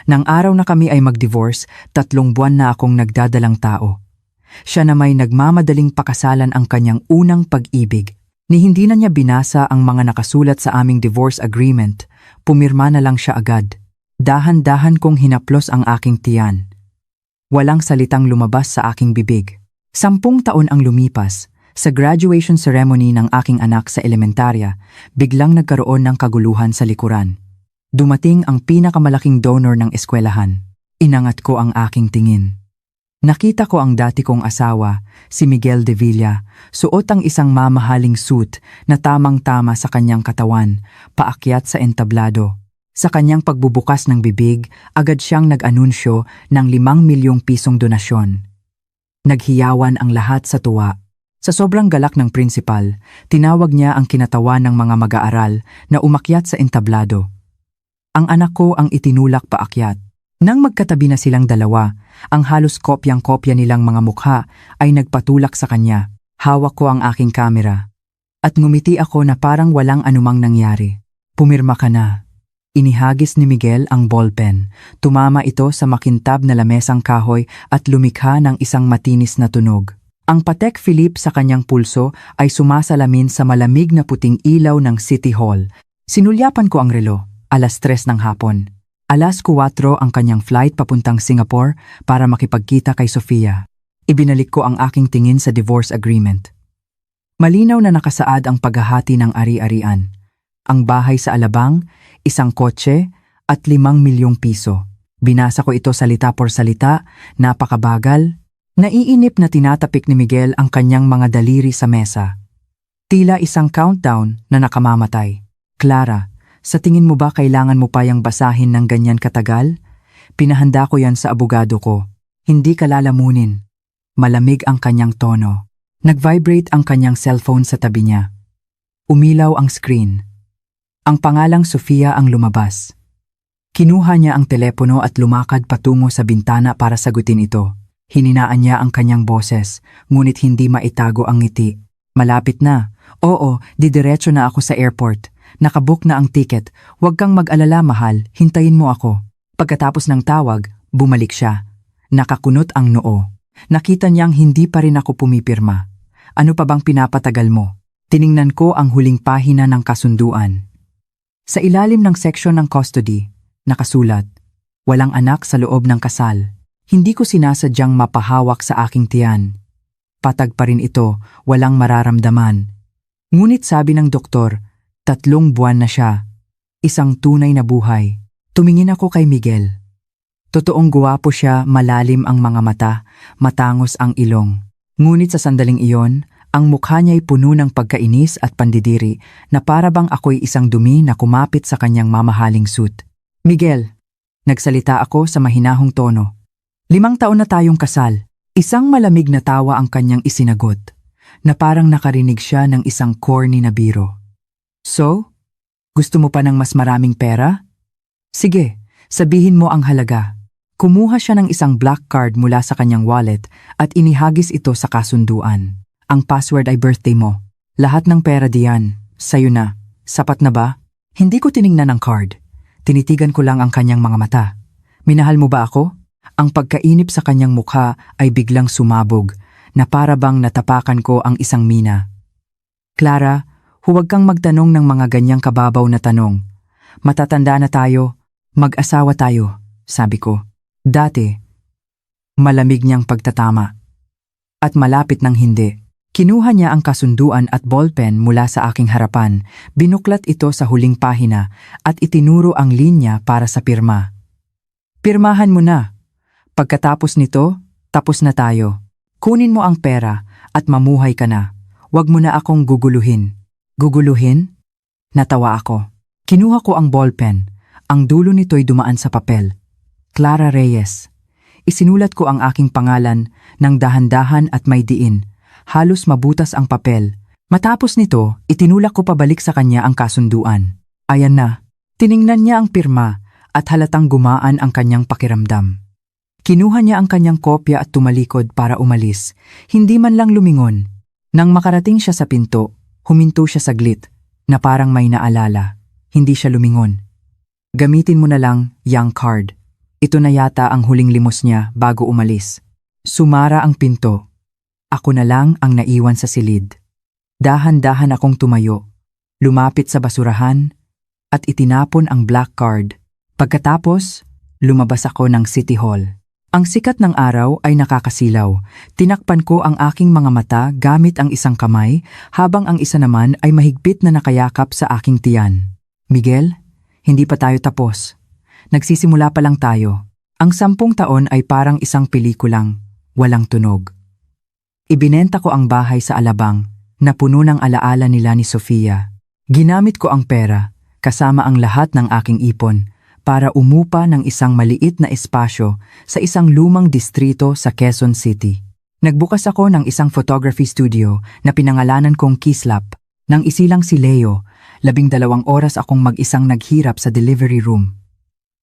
Nang araw na kami ay mag-divorce, 3 buwan na akong nagdadalang tao. Siya na may nagmamadaling pakasalan ang kanyang unang pag-ibig. Ni hindi na niya binasa ang mga nakasulat sa aming divorce agreement, pumirma na lang siya agad. Dahan-dahan kong hinaplos ang aking tiyan. Walang salitang lumabas sa aking bibig. 10 taon ang lumipas. Sa graduation ceremony ng aking anak sa elementarya, biglang nagkaroon ng kaguluhan sa likuran. Dumating ang pinakamalaking donor ng eskwelahan. Inangat ko ang aking tingin. Nakita ko ang dati kong asawa, si Miguel de Villa, suot ang isang mamahaling suit na tamang-tama sa kanyang katawan, paakyat sa entablado. Sa kanyang pagbubukas ng bibig, agad siyang nag-anunsyo ng 5 milyong pisong donasyon. Naghiyawan ang lahat sa tuwa. Sa sobrang galak ng prinsipal, tinawag niya ang kinatawan ng mga mag-aaral na umakyat sa entablado. Ang anak ko ang itinulak paakyat. Nang magkatabi na silang dalawa, ang halos kopyang-kopya nilang mga mukha ay nagpatulak sa kanya. Hawak ko ang aking kamera. At ngumiti ako na parang walang anumang nangyari. Pumirma ka na. Inihagis ni Miguel ang ballpen. Tumama ito sa makintab na lamesang kahoy at lumikha ng isang matinis na tunog. Ang Patek Philippe sa kanyang pulso ay sumasalamin sa malamig na puting ilaw ng City Hall. Sinulyapan ko ang relo. 3:00 ng hapon. 4:00 ang kanyang flight papuntang Singapore para makipagkita kay Sofia. Ibinalik ko ang aking tingin sa divorce agreement. Malinaw na nakasaad ang paghahati ng ari-arian. Ang bahay sa Alabang, 1 kotse, at 5 milyong piso. Binasa ko ito salita por salita, napakabagal. Naiinip na tinatapik ni Miguel ang kanyang mga daliri sa mesa. Tila isang countdown na nakamamatay. Clara, sa tingin mo ba kailangan mo pa yang basahin ng ganyan katagal? Pinahanda ko yan sa abogado ko. Hindi ka lalamunin. Malamig ang kanyang tono. Nag-vibrate ang kanyang cellphone sa tabi niya. Umilaw ang screen. Ang pangalang Sofia ang lumabas. Kinuha niya ang telepono at lumakad patungo sa bintana para sagutin ito. Hininaan niya ang kanyang boses, ngunit hindi maitago ang ngiti. Malapit na. Oo, didiretso na ako sa airport. Nakabook na ang ticket. Huwag kang mag-alala, mahal. Hintayin mo ako. Pagkatapos ng tawag, bumalik siya. Nakakunot ang noo. Nakita niyang hindi pa rin ako pumipirma. Ano pa bang pinapatagal mo? Tiningnan ko ang huling pahina ng kasunduan. Sa ilalim ng seksyon ng custody, nakasulat, walang anak sa loob ng kasal. Hindi ko sinasadyang mapahawak sa aking tiyan. Patag pa rin ito, walang mararamdaman. Ngunit sabi ng doktor, 3 buwan na siya. Isang tunay na buhay. Tumingin ako kay Miguel. Totoong guwapo siya, malalim ang mga mata, matangos ang ilong. Ngunit sa sandaling iyon, ang mukha niya'y puno ng pagkainis at pandidiri na para bang ako'y isang dumi na kumapit sa kanyang mamahaling suit. Miguel, nagsalita ako sa mahinahong tono. 5 taon na tayong kasal. Isang malamig na tawa ang kanyang isinagot, na parang nakarinig siya ng isang corny na biro. So, gusto mo pa ng mas maraming pera? Sige, sabihin mo ang halaga. Kumuha siya ng isang black card mula sa kanyang wallet at inihagis ito sa kasunduan. Ang password ay birthday mo. Lahat ng pera diyan, sayo na. Sapat na ba? Hindi ko tiningnan ang card. Tinitigan ko lang ang kanyang mga mata. Minahal mo ba ako? Ang pagkainip sa kanyang mukha ay biglang sumabog na para bang natapakan ko ang isang mina. Clara, huwag kang magtanong ng mga ganyang kababaw na tanong. Matatanda na tayo, mag-asawa tayo, sabi ko. Dati, malamig niyang pagtatama. At malapit ng hindi. Kinuha niya ang kasunduan at ballpen mula sa aking harapan, binuklat ito sa huling pahina at itinuro ang linya para sa pirma. Pirmahan mo na. Pagkatapos nito, tapos na tayo. Kunin mo ang pera at mamuhay ka na. Huwag mo na akong guguluhin. Guguluhin? Natawa ako. Kinuha ko ang ballpen. Ang dulo nito'y dumaan sa papel. Clara Reyes. Isinulat ko ang aking pangalan ng dahan-dahan at may diin. Halos mabutas ang papel. Matapos nito, itinulak ko pabalik sa kanya ang kasunduan. Ayan na. Tiningnan niya ang pirma at halatang gumaan ang kanyang pakiramdam. Kinuha niya ang kanyang kopya at tumalikod para umalis. Hindi man lang lumingon. Nang makarating siya sa pinto, huminto siya saglit, na parang may naalala. Hindi siya lumingon. Gamitin mo na lang yang card. Ito na yata ang huling limos niya bago umalis. Sumara ang pinto. Ako na lang ang naiwan sa silid. Dahan-dahan akong tumayo, lumapit sa basurahan, at itinapon ang black card. Pagkatapos, lumabas ako ng City Hall. Ang sikat ng araw ay nakakasilaw. Tinakpan ko ang aking mga mata gamit ang isang kamay, habang ang isa naman ay mahigpit na nakayakap sa aking tiyan. Miguel, hindi pa tayo tapos. Nagsisimula pa lang tayo. Ang 10 taon ay parang isang pelikulang, walang tunog. Ibinenta ko ang bahay sa Alabang, na puno ng alaala nila ni Sofia. Ginamit ko ang pera, kasama ang lahat ng aking ipon, para umupa ng isang maliit na espasyo sa isang lumang distrito sa Quezon City. Nagbukas ako ng isang photography studio na pinangalanan kong Kislap. Nang isilang si Leo, 12 oras akong mag-isang naghirap sa delivery room.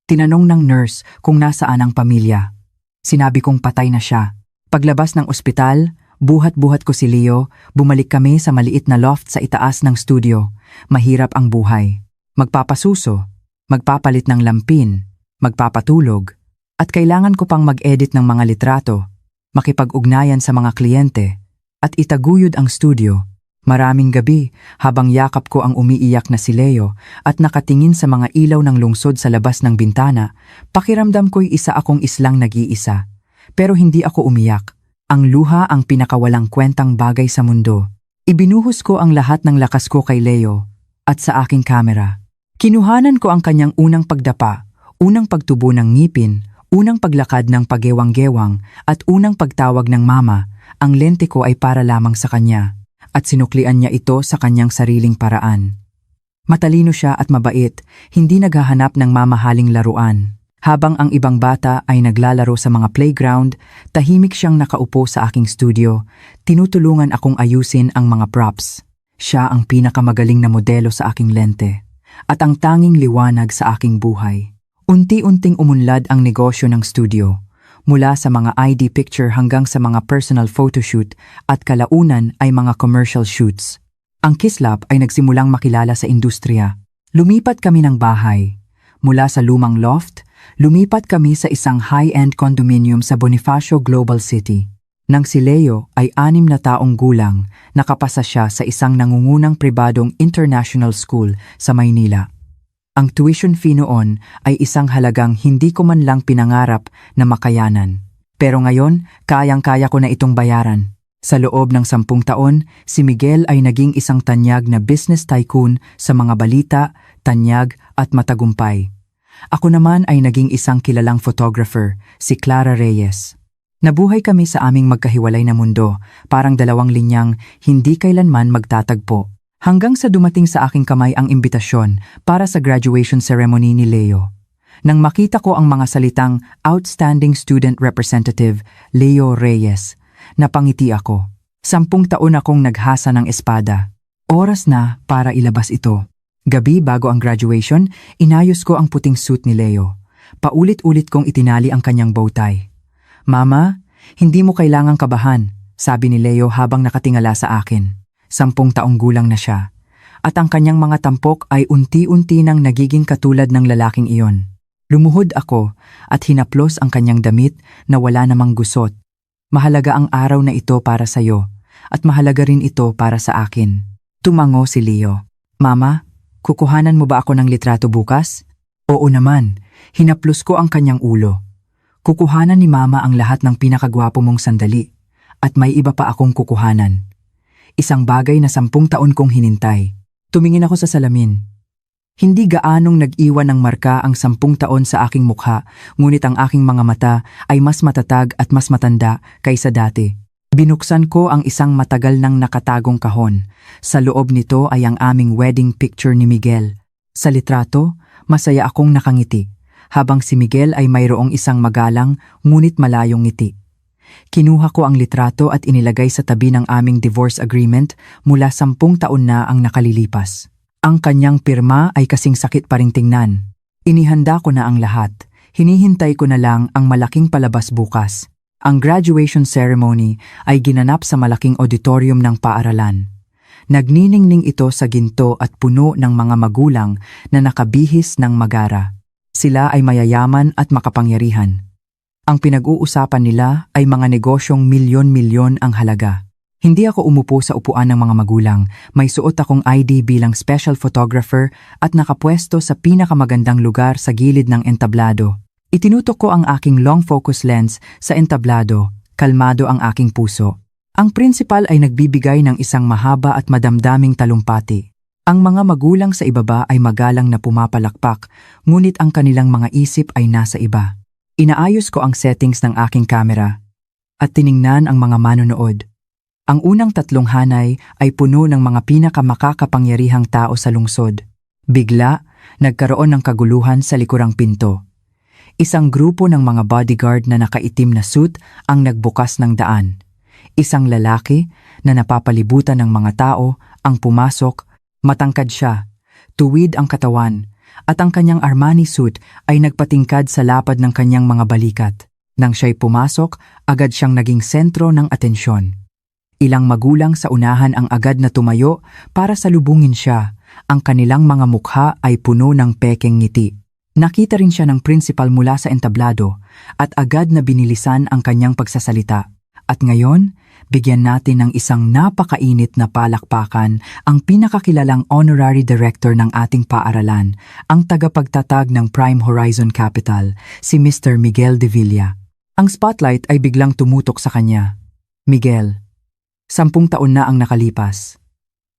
Tinanong ng nurse kung nasaan ang pamilya. Sinabi kong patay na siya. Paglabas ng ospital, buhat-buhat ko si Leo, bumalik kami sa maliit na loft sa itaas ng studio. Mahirap ang buhay. Magpapasuso, magpapalit ng lampin, magpapatulog, at kailangan ko pang mag-edit ng mga litrato, makipag-ugnayan sa mga kliyente, at itaguyod ang studio. Maraming gabi habang yakap ko ang umiiyak na si Leo at nakatingin sa mga ilaw ng lungsod sa labas ng bintana, pakiramdam ko'y isa akong islang nag-iisa. Pero hindi ako umiyak. Ang luha ang pinakawalang kwentang bagay sa mundo. Ibinuhos ko ang lahat ng lakas ko kay Leo at sa aking kamera. Kinuhanan ko ang kanyang unang pagdapa, unang pagtubo ng ngipin, unang paglakad ng pagewang-gewang at unang pagtawag ng mama. Ang lente ko ay para lamang sa kanya at sinuklian niya ito sa kanyang sariling paraan. Matalino siya at mabait, hindi naghahanap ng mamahaling laruan. Habang ang ibang bata ay naglalaro sa mga playground, tahimik siyang nakaupo sa aking studio, tinutulungan akong ayusin ang mga props. Siya ang pinakamagaling na modelo sa aking lente, at ang tanging liwanag sa aking buhay. Unti-unting umunlad ang negosyo ng studio, mula sa mga ID picture hanggang sa mga personal photoshoot at kalaunan ay mga commercial shoots. Ang Kislap ay nagsimulang makilala sa industriya. Lumipat kami ng bahay. Mula sa lumang loft, lumipat kami sa isang high-end condominium sa Bonifacio Global City. Nang si Leo ay 6 na taong gulang, nakapasa siya sa isang nangungunang pribadong international school sa Maynila. Ang tuition fee noon ay isang halagang hindi ko man lang pinangarap na makayanan. Pero ngayon, kayang-kaya ko na itong bayaran. Sa loob ng 10 taon, si Miguel ay naging isang tanyag na business tycoon sa mga balita, tanyag at matagumpay. Ako naman ay naging isang kilalang photographer, si Clara Reyes. Nabuhay kami sa aming magkahiwalay na mundo, parang 2 linyang hindi kailanman magtatagpo. Hanggang sa dumating sa aking kamay ang imbitasyon para sa graduation ceremony ni Leo. Nang makita ko ang mga salitang Outstanding Student Representative Leo Reyes, napangiti ako. 10 taon akong naghasa ng espada. Oras na para ilabas ito. Gabi bago ang graduation, inayos ko ang puting suit ni Leo. Paulit-ulit kong itinali ang kanyang bowtie. Mama, hindi mo kailangang kabahan, sabi ni Leo habang nakatingala sa akin. 10 taong gulang na siya. At ang kanyang mga tampok ay unti-unti nang nagiging katulad ng lalaking iyon. Lumuhod ako at hinaplos ang kanyang damit na wala namang gusot. Mahalaga ang araw na ito para sa'yo at mahalaga rin ito para sa akin. Tumango si Leo. Mama, kukuhanan mo ba ako ng litrato bukas? Oo naman, hinaplos ko ang kanyang ulo. Kukuhanan ni Mama ang lahat ng pinakagwapo mong sandali at may iba pa akong kukuhanan. Isang bagay na 10 taon kong hinintay. Tumingin ako sa salamin. Hindi gaanong nag-iwan ng marka ang 10 taon sa aking mukha, ngunit ang aking mga mata ay mas matatag at mas matanda kaysa dati. Binuksan ko ang isang matagal nang nakatagong kahon. Sa loob nito ay ang aming wedding picture ni Miguel. Sa litrato, masaya akong nakangiti, habang si Miguel ay mayroong isang magalang ngunit malayong ngiti. Kinuha ko ang litrato at inilagay sa tabi ng aming divorce agreement mula 10 taon na ang nakalilipas. Ang kanyang pirma ay kasing sakit pa ring tingnan. Inihanda ko na ang lahat. Hinihintay ko na lang ang malaking palabas bukas. Ang graduation ceremony ay ginanap sa malaking auditorium ng paaralan. Nagniningning ito sa ginto at puno ng mga magulang na nakabihis ng magara. Sila ay mayayaman at makapangyarihan. Ang pinag-uusapan nila ay mga negosyong milyon-milyon ang halaga. Hindi ako umupo sa upuan ng mga magulang, may suot akong ID bilang special photographer at nakapwesto sa pinakamagandang lugar sa gilid ng entablado. Itinutok ko ang aking long focus lens sa entablado, kalmado ang aking puso. Ang principal ay nagbibigay ng isang mahaba at madamdaming talumpati. Ang mga magulang sa ibaba ay magalang na pumapalakpak, ngunit ang kanilang mga isip ay nasa iba. Inaayos ko ang settings ng aking camera at tiningnan ang mga manonood. Ang unang 3 hanay ay puno ng mga pinakamakakapangyarihang tao sa lungsod. Bigla, nagkaroon ng kaguluhan sa likurang pinto. Isang grupo ng mga bodyguard na nakaitim na suit ang nagbukas ng daan. Isang lalaki na napapalibutan ng mga tao ang pumasok, matangkad siya, tuwid ang katawan, at ang kanyang Armani suit ay nagpatingkad sa lapad ng kanyang mga balikat. Nang siya'y pumasok, agad siyang naging sentro ng atensyon. Ilang magulang sa unahan ang agad na tumayo para salubungin siya. Ang kanilang mga mukha ay puno ng pekeng ngiti. Nakita rin siya ng principal mula sa entablado at agad na binilisan ang kanyang pagsasalita. At ngayon, bigyan natin ng isang napakainit na palakpakan ang pinakakilalang honorary director ng ating paaralan, ang tagapagtatag ng Prime Horizon Capital, si Mr. Miguel de Villa. Ang spotlight ay biglang tumutok sa kanya. Miguel, 10 taon na ang nakalipas.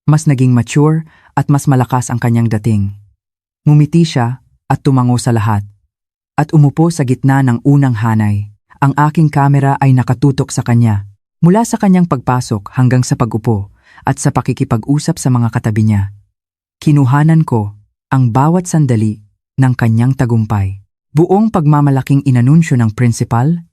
Mas naging mature at mas malakas ang kanyang dating. Ngumiti siya at tumango sa lahat. At umupo sa gitna ng unang hanay. Ang aking kamera ay nakatutok sa kanya. Mula sa kanyang pagpasok hanggang sa pag-upo at sa pakikipag-usap sa mga katabi niya. Kinuhanan ko ang bawat sandali ng kanyang tagumpay. Buong pagmamalaking inanunsyo ng principal.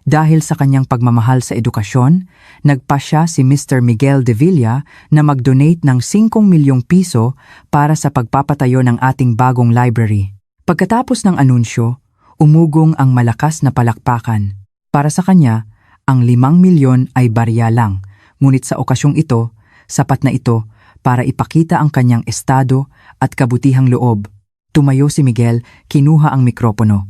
Dahil sa kanyang pagmamahal sa edukasyon, nagpasya si Mr. Miguel de Villa na mag-donate ng 5 milyong piso para sa pagpapatayo ng ating bagong library. Pagkatapos ng anunsyo, umugong ang malakas na palakpakan. Para sa kanya, ang 5 milyon ay barya lang, ngunit sa okasyong ito, sapat na ito para ipakita ang kanyang estado at kabutihang loob. Tumayo si Miguel, kinuha ang mikropono.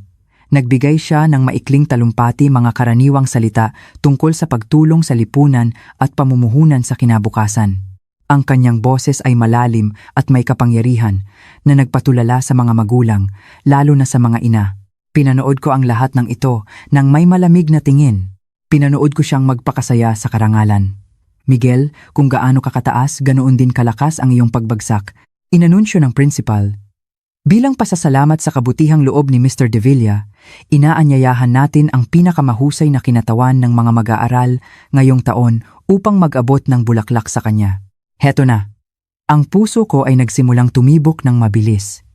Nagbigay siya ng maikling talumpati mga karaniwang salita tungkol sa pagtulong sa lipunan at pamumuhunan sa kinabukasan. Ang kanyang boses ay malalim at may kapangyarihan na nagpatulala sa mga magulang, lalo na sa mga ina. Pinanood ko ang lahat ng ito nang may malamig na tingin. Pinanood ko siyang magpakasaya sa karangalan. Miguel, kung gaano ka kataas, ganoon din kalakas ang iyong pagbagsak. Inanunsyo ng principal. Bilang pasasalamat sa kabutihang loob ni Mr. De Villa, inaanyayahan natin ang pinakamahusay na kinatawan ng mga mag-aaral ngayong taon upang mag-abot ng bulaklak sa kanya. Heto na. Ang puso ko ay nagsimulang tumibok ng mabilis.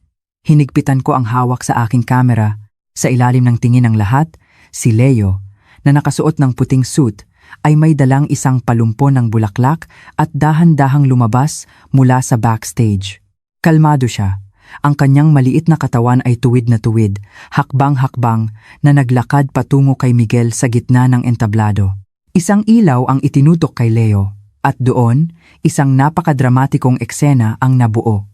Hinigpitan ko ang hawak sa aking kamera. Sa ilalim ng tingin ng lahat, si Leo, na nakasuot ng puting suit, ay may dalang isang palumpo ng bulaklak at dahan-dahang lumabas mula sa backstage. Kalmado siya. Ang kanyang maliit na katawan ay tuwid na tuwid, hakbang-hakbang na naglakad patungo kay Miguel sa gitna ng entablado. Isang ilaw ang itinutok kay Leo, at doon, isang napakadramatikong eksena ang nabuo.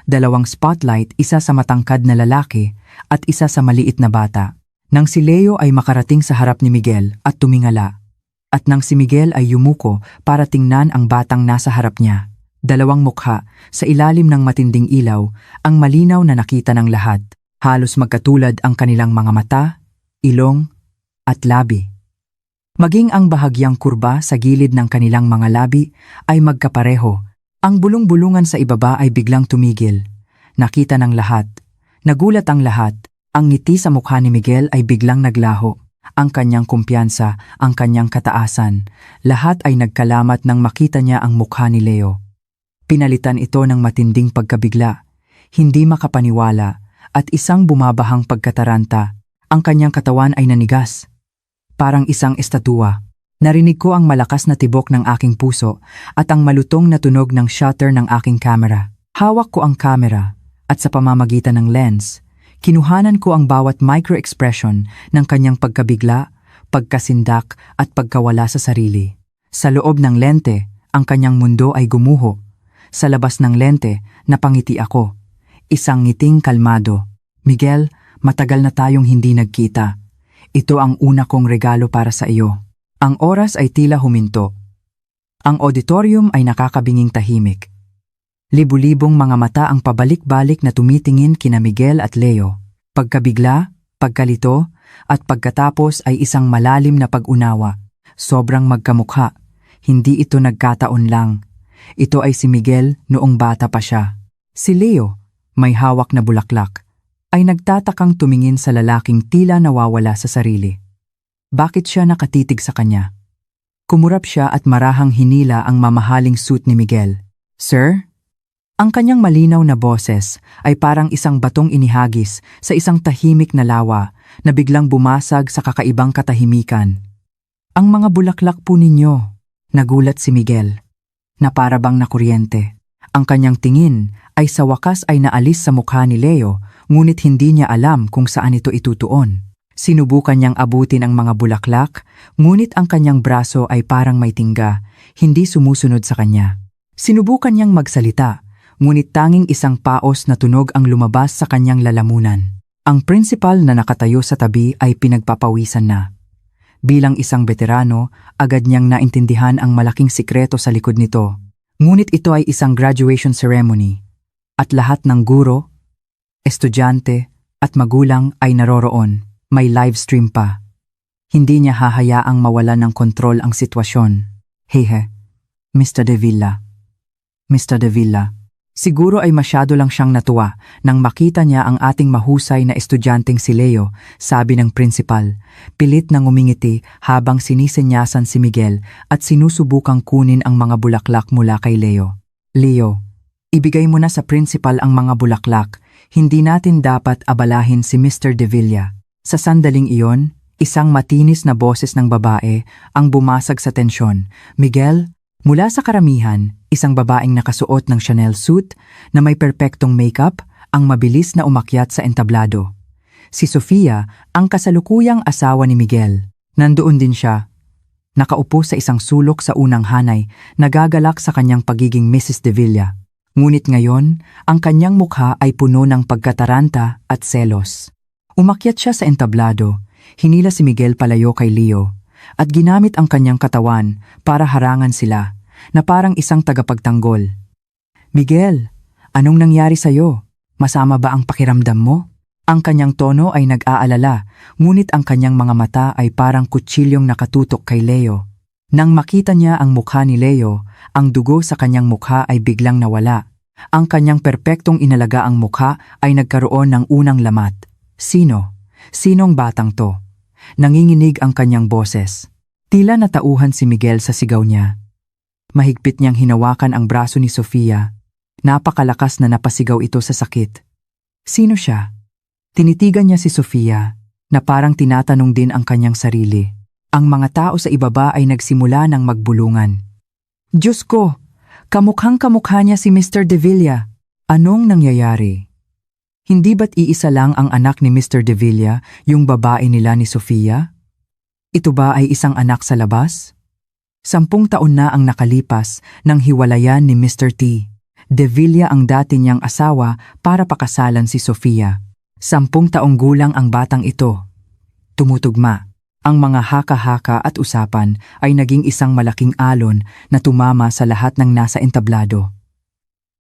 2 spotlight, isa sa matangkad na lalaki at isa sa maliit na bata. Nang si Leo ay makarating sa harap ni Miguel at tumingala, at nang si Miguel ay yumuko para tingnan ang batang nasa harap niya. 2 mukha, sa ilalim ng matinding ilaw, ang malinaw na nakita ng lahat. Halos magkatulad ang kanilang mga mata, ilong, at labi. Maging ang bahagyang kurba sa gilid ng kanilang mga labi ay magkapareho. Ang bulong-bulungan sa ibaba ay biglang tumigil. Nakita ng lahat. Nagulat ang lahat. Ang ngiti sa mukha ni Miguel ay biglang naglaho. Ang kanyang kumpiyansa, ang kanyang kataasan, lahat ay nagkalamat nang makita niya ang mukha ni Leo. Pinalitan ito ng matinding pagkabigla, hindi makapaniwala, at isang bumabahang pagkataranta. Ang kanyang katawan ay nanigas. Parang isang estatua. Narinig ko ang malakas na tibok ng aking puso at ang malutong na tunog ng shutter ng aking camera. Hawak ko ang camera at sa pamamagitan ng lens, kinuhanan ko ang bawat micro-expression ng kanyang pagkabigla, pagkasindak at pagkawala sa sarili. Sa loob ng lente, ang kanyang mundo ay gumuho. Sa labas ng lente, napangiti ako. Isang ngiting kalmado. Miguel, matagal na tayong hindi nagkita. Ito ang una kong regalo para sa iyo. Ang oras ay tila huminto. Ang auditorium ay nakakabinging tahimik. Libu-libong mga mata ang pabalik-balik na tumitingin kina Miguel at Leo. Pagkabigla, pagkalito, at pagkatapos ay isang malalim na pag-unawa. Sobrang magkamukha. Hindi ito nagkataon lang. Ito ay si Miguel noong bata pa siya. Si Leo, may hawak na bulaklak, ay nagtatakang tumingin sa lalaking tila nawawala sa sarili. Bakit siya nakatitig sa kanya? Kumurap siya at marahang hinila ang mamahaling suit ni Miguel. "Sir?" Ang kanyang malinaw na boses ay parang isang batong inihagis sa isang tahimik na lawa na biglang bumasag sa kakaibang katahimikan. "Ang mga bulaklak po ninyo." Nagulat si Miguel, na para bang nakuryente. Ang kanyang tingin ay sa wakas ay naalis sa mukha ni Leo, ngunit hindi niya alam kung saan ito itutuon. Sinubukan niyang abutin ang mga bulaklak, ngunit ang kanyang braso ay parang may tingga, hindi sumusunod sa kanya. Sinubukan niyang magsalita, ngunit tanging isang paos na tunog ang lumabas sa kanyang lalamunan. Ang principal na nakatayo sa tabi ay pinagpapawisan na. Bilang isang veterano, agad niyang naintindihan ang malaking sikreto sa likod nito. Ngunit ito ay isang graduation ceremony, at lahat ng guro, estudyante, at magulang ay naroroon. May live stream pa. Hindi niya hahayaang mawalan ng kontrol ang sitwasyon. "Hehe, Mr. De Villa. Mr. De Villa." Siguro ay masyado lang siyang natuwa nang makita niya ang ating mahusay na estudyanteng si Leo, sabi ng principal. Pilit na ngumingiti habang sinisenyasan si Miguel at sinusubukang kunin ang mga bulaklak mula kay Leo. "Leo, ibigay mo na sa principal ang mga bulaklak. Hindi natin dapat abalahin si Mr. De Villa." Sa sandaling iyon, isang matinis na boses ng babae ang bumasag sa tensyon. "Miguel," mula sa karamihan, isang babaeng nakasuot ng Chanel suit na may perpektong makeup ang mabilis na umakyat sa entablado. Si Sofia, ang kasalukuyang asawa ni Miguel. Nandoon din siya. Nakaupo sa isang sulok sa unang hanay, nagagalak sa kanyang pagiging Mrs. De Villa. Ngunit ngayon, ang kanyang mukha ay puno ng pagkataranta at selos. Umakyat siya sa entablado, hinila si Miguel palayo kay Leo, at ginamit ang kanyang katawan para harangan sila, na parang isang tagapagtanggol. "Miguel, anong nangyari sa'yo? Masama ba ang pakiramdam mo?" Ang kanyang tono ay nag-aalala, ngunit ang kanyang mga mata ay parang kutsilyong nakatutok kay Leo. Nang makita niya ang mukha ni Leo, ang dugo sa kanyang mukha ay biglang nawala. Ang kanyang perpektong inalagaang mukha ay nagkaroon ng unang lamat. "Sino? Sinong batang to?" Nanginginig ang kanyang boses. Tila natauhan si Miguel sa sigaw niya. Mahigpit niyang hinawakan ang braso ni Sofia. Napakalakas na napasigaw ito sa sakit. Sino siya? Tinitigan niya si Sofia, na parang tinatanong din ang kanyang sarili. Ang mga tao sa ibaba ay nagsimula ng magbulungan. "Diyos ko! Kamukhang-kamukha niya si Mr. De Villa. Anong nangyayari? Hindi ba't iisa lang ang anak ni Mr. De Villa, yung babae nila ni Sofia? Ito ba ay isang anak sa labas?" 10 taon na ang nakalipas nang hiwalayan ni Mr. T. De Villa ang dati niyang asawa para pakasalan si Sofia. 10 taong gulang ang batang ito. Tumutugma. Ang mga haka-haka at usapan ay naging isang malaking alon na tumama sa lahat ng nasa entablado.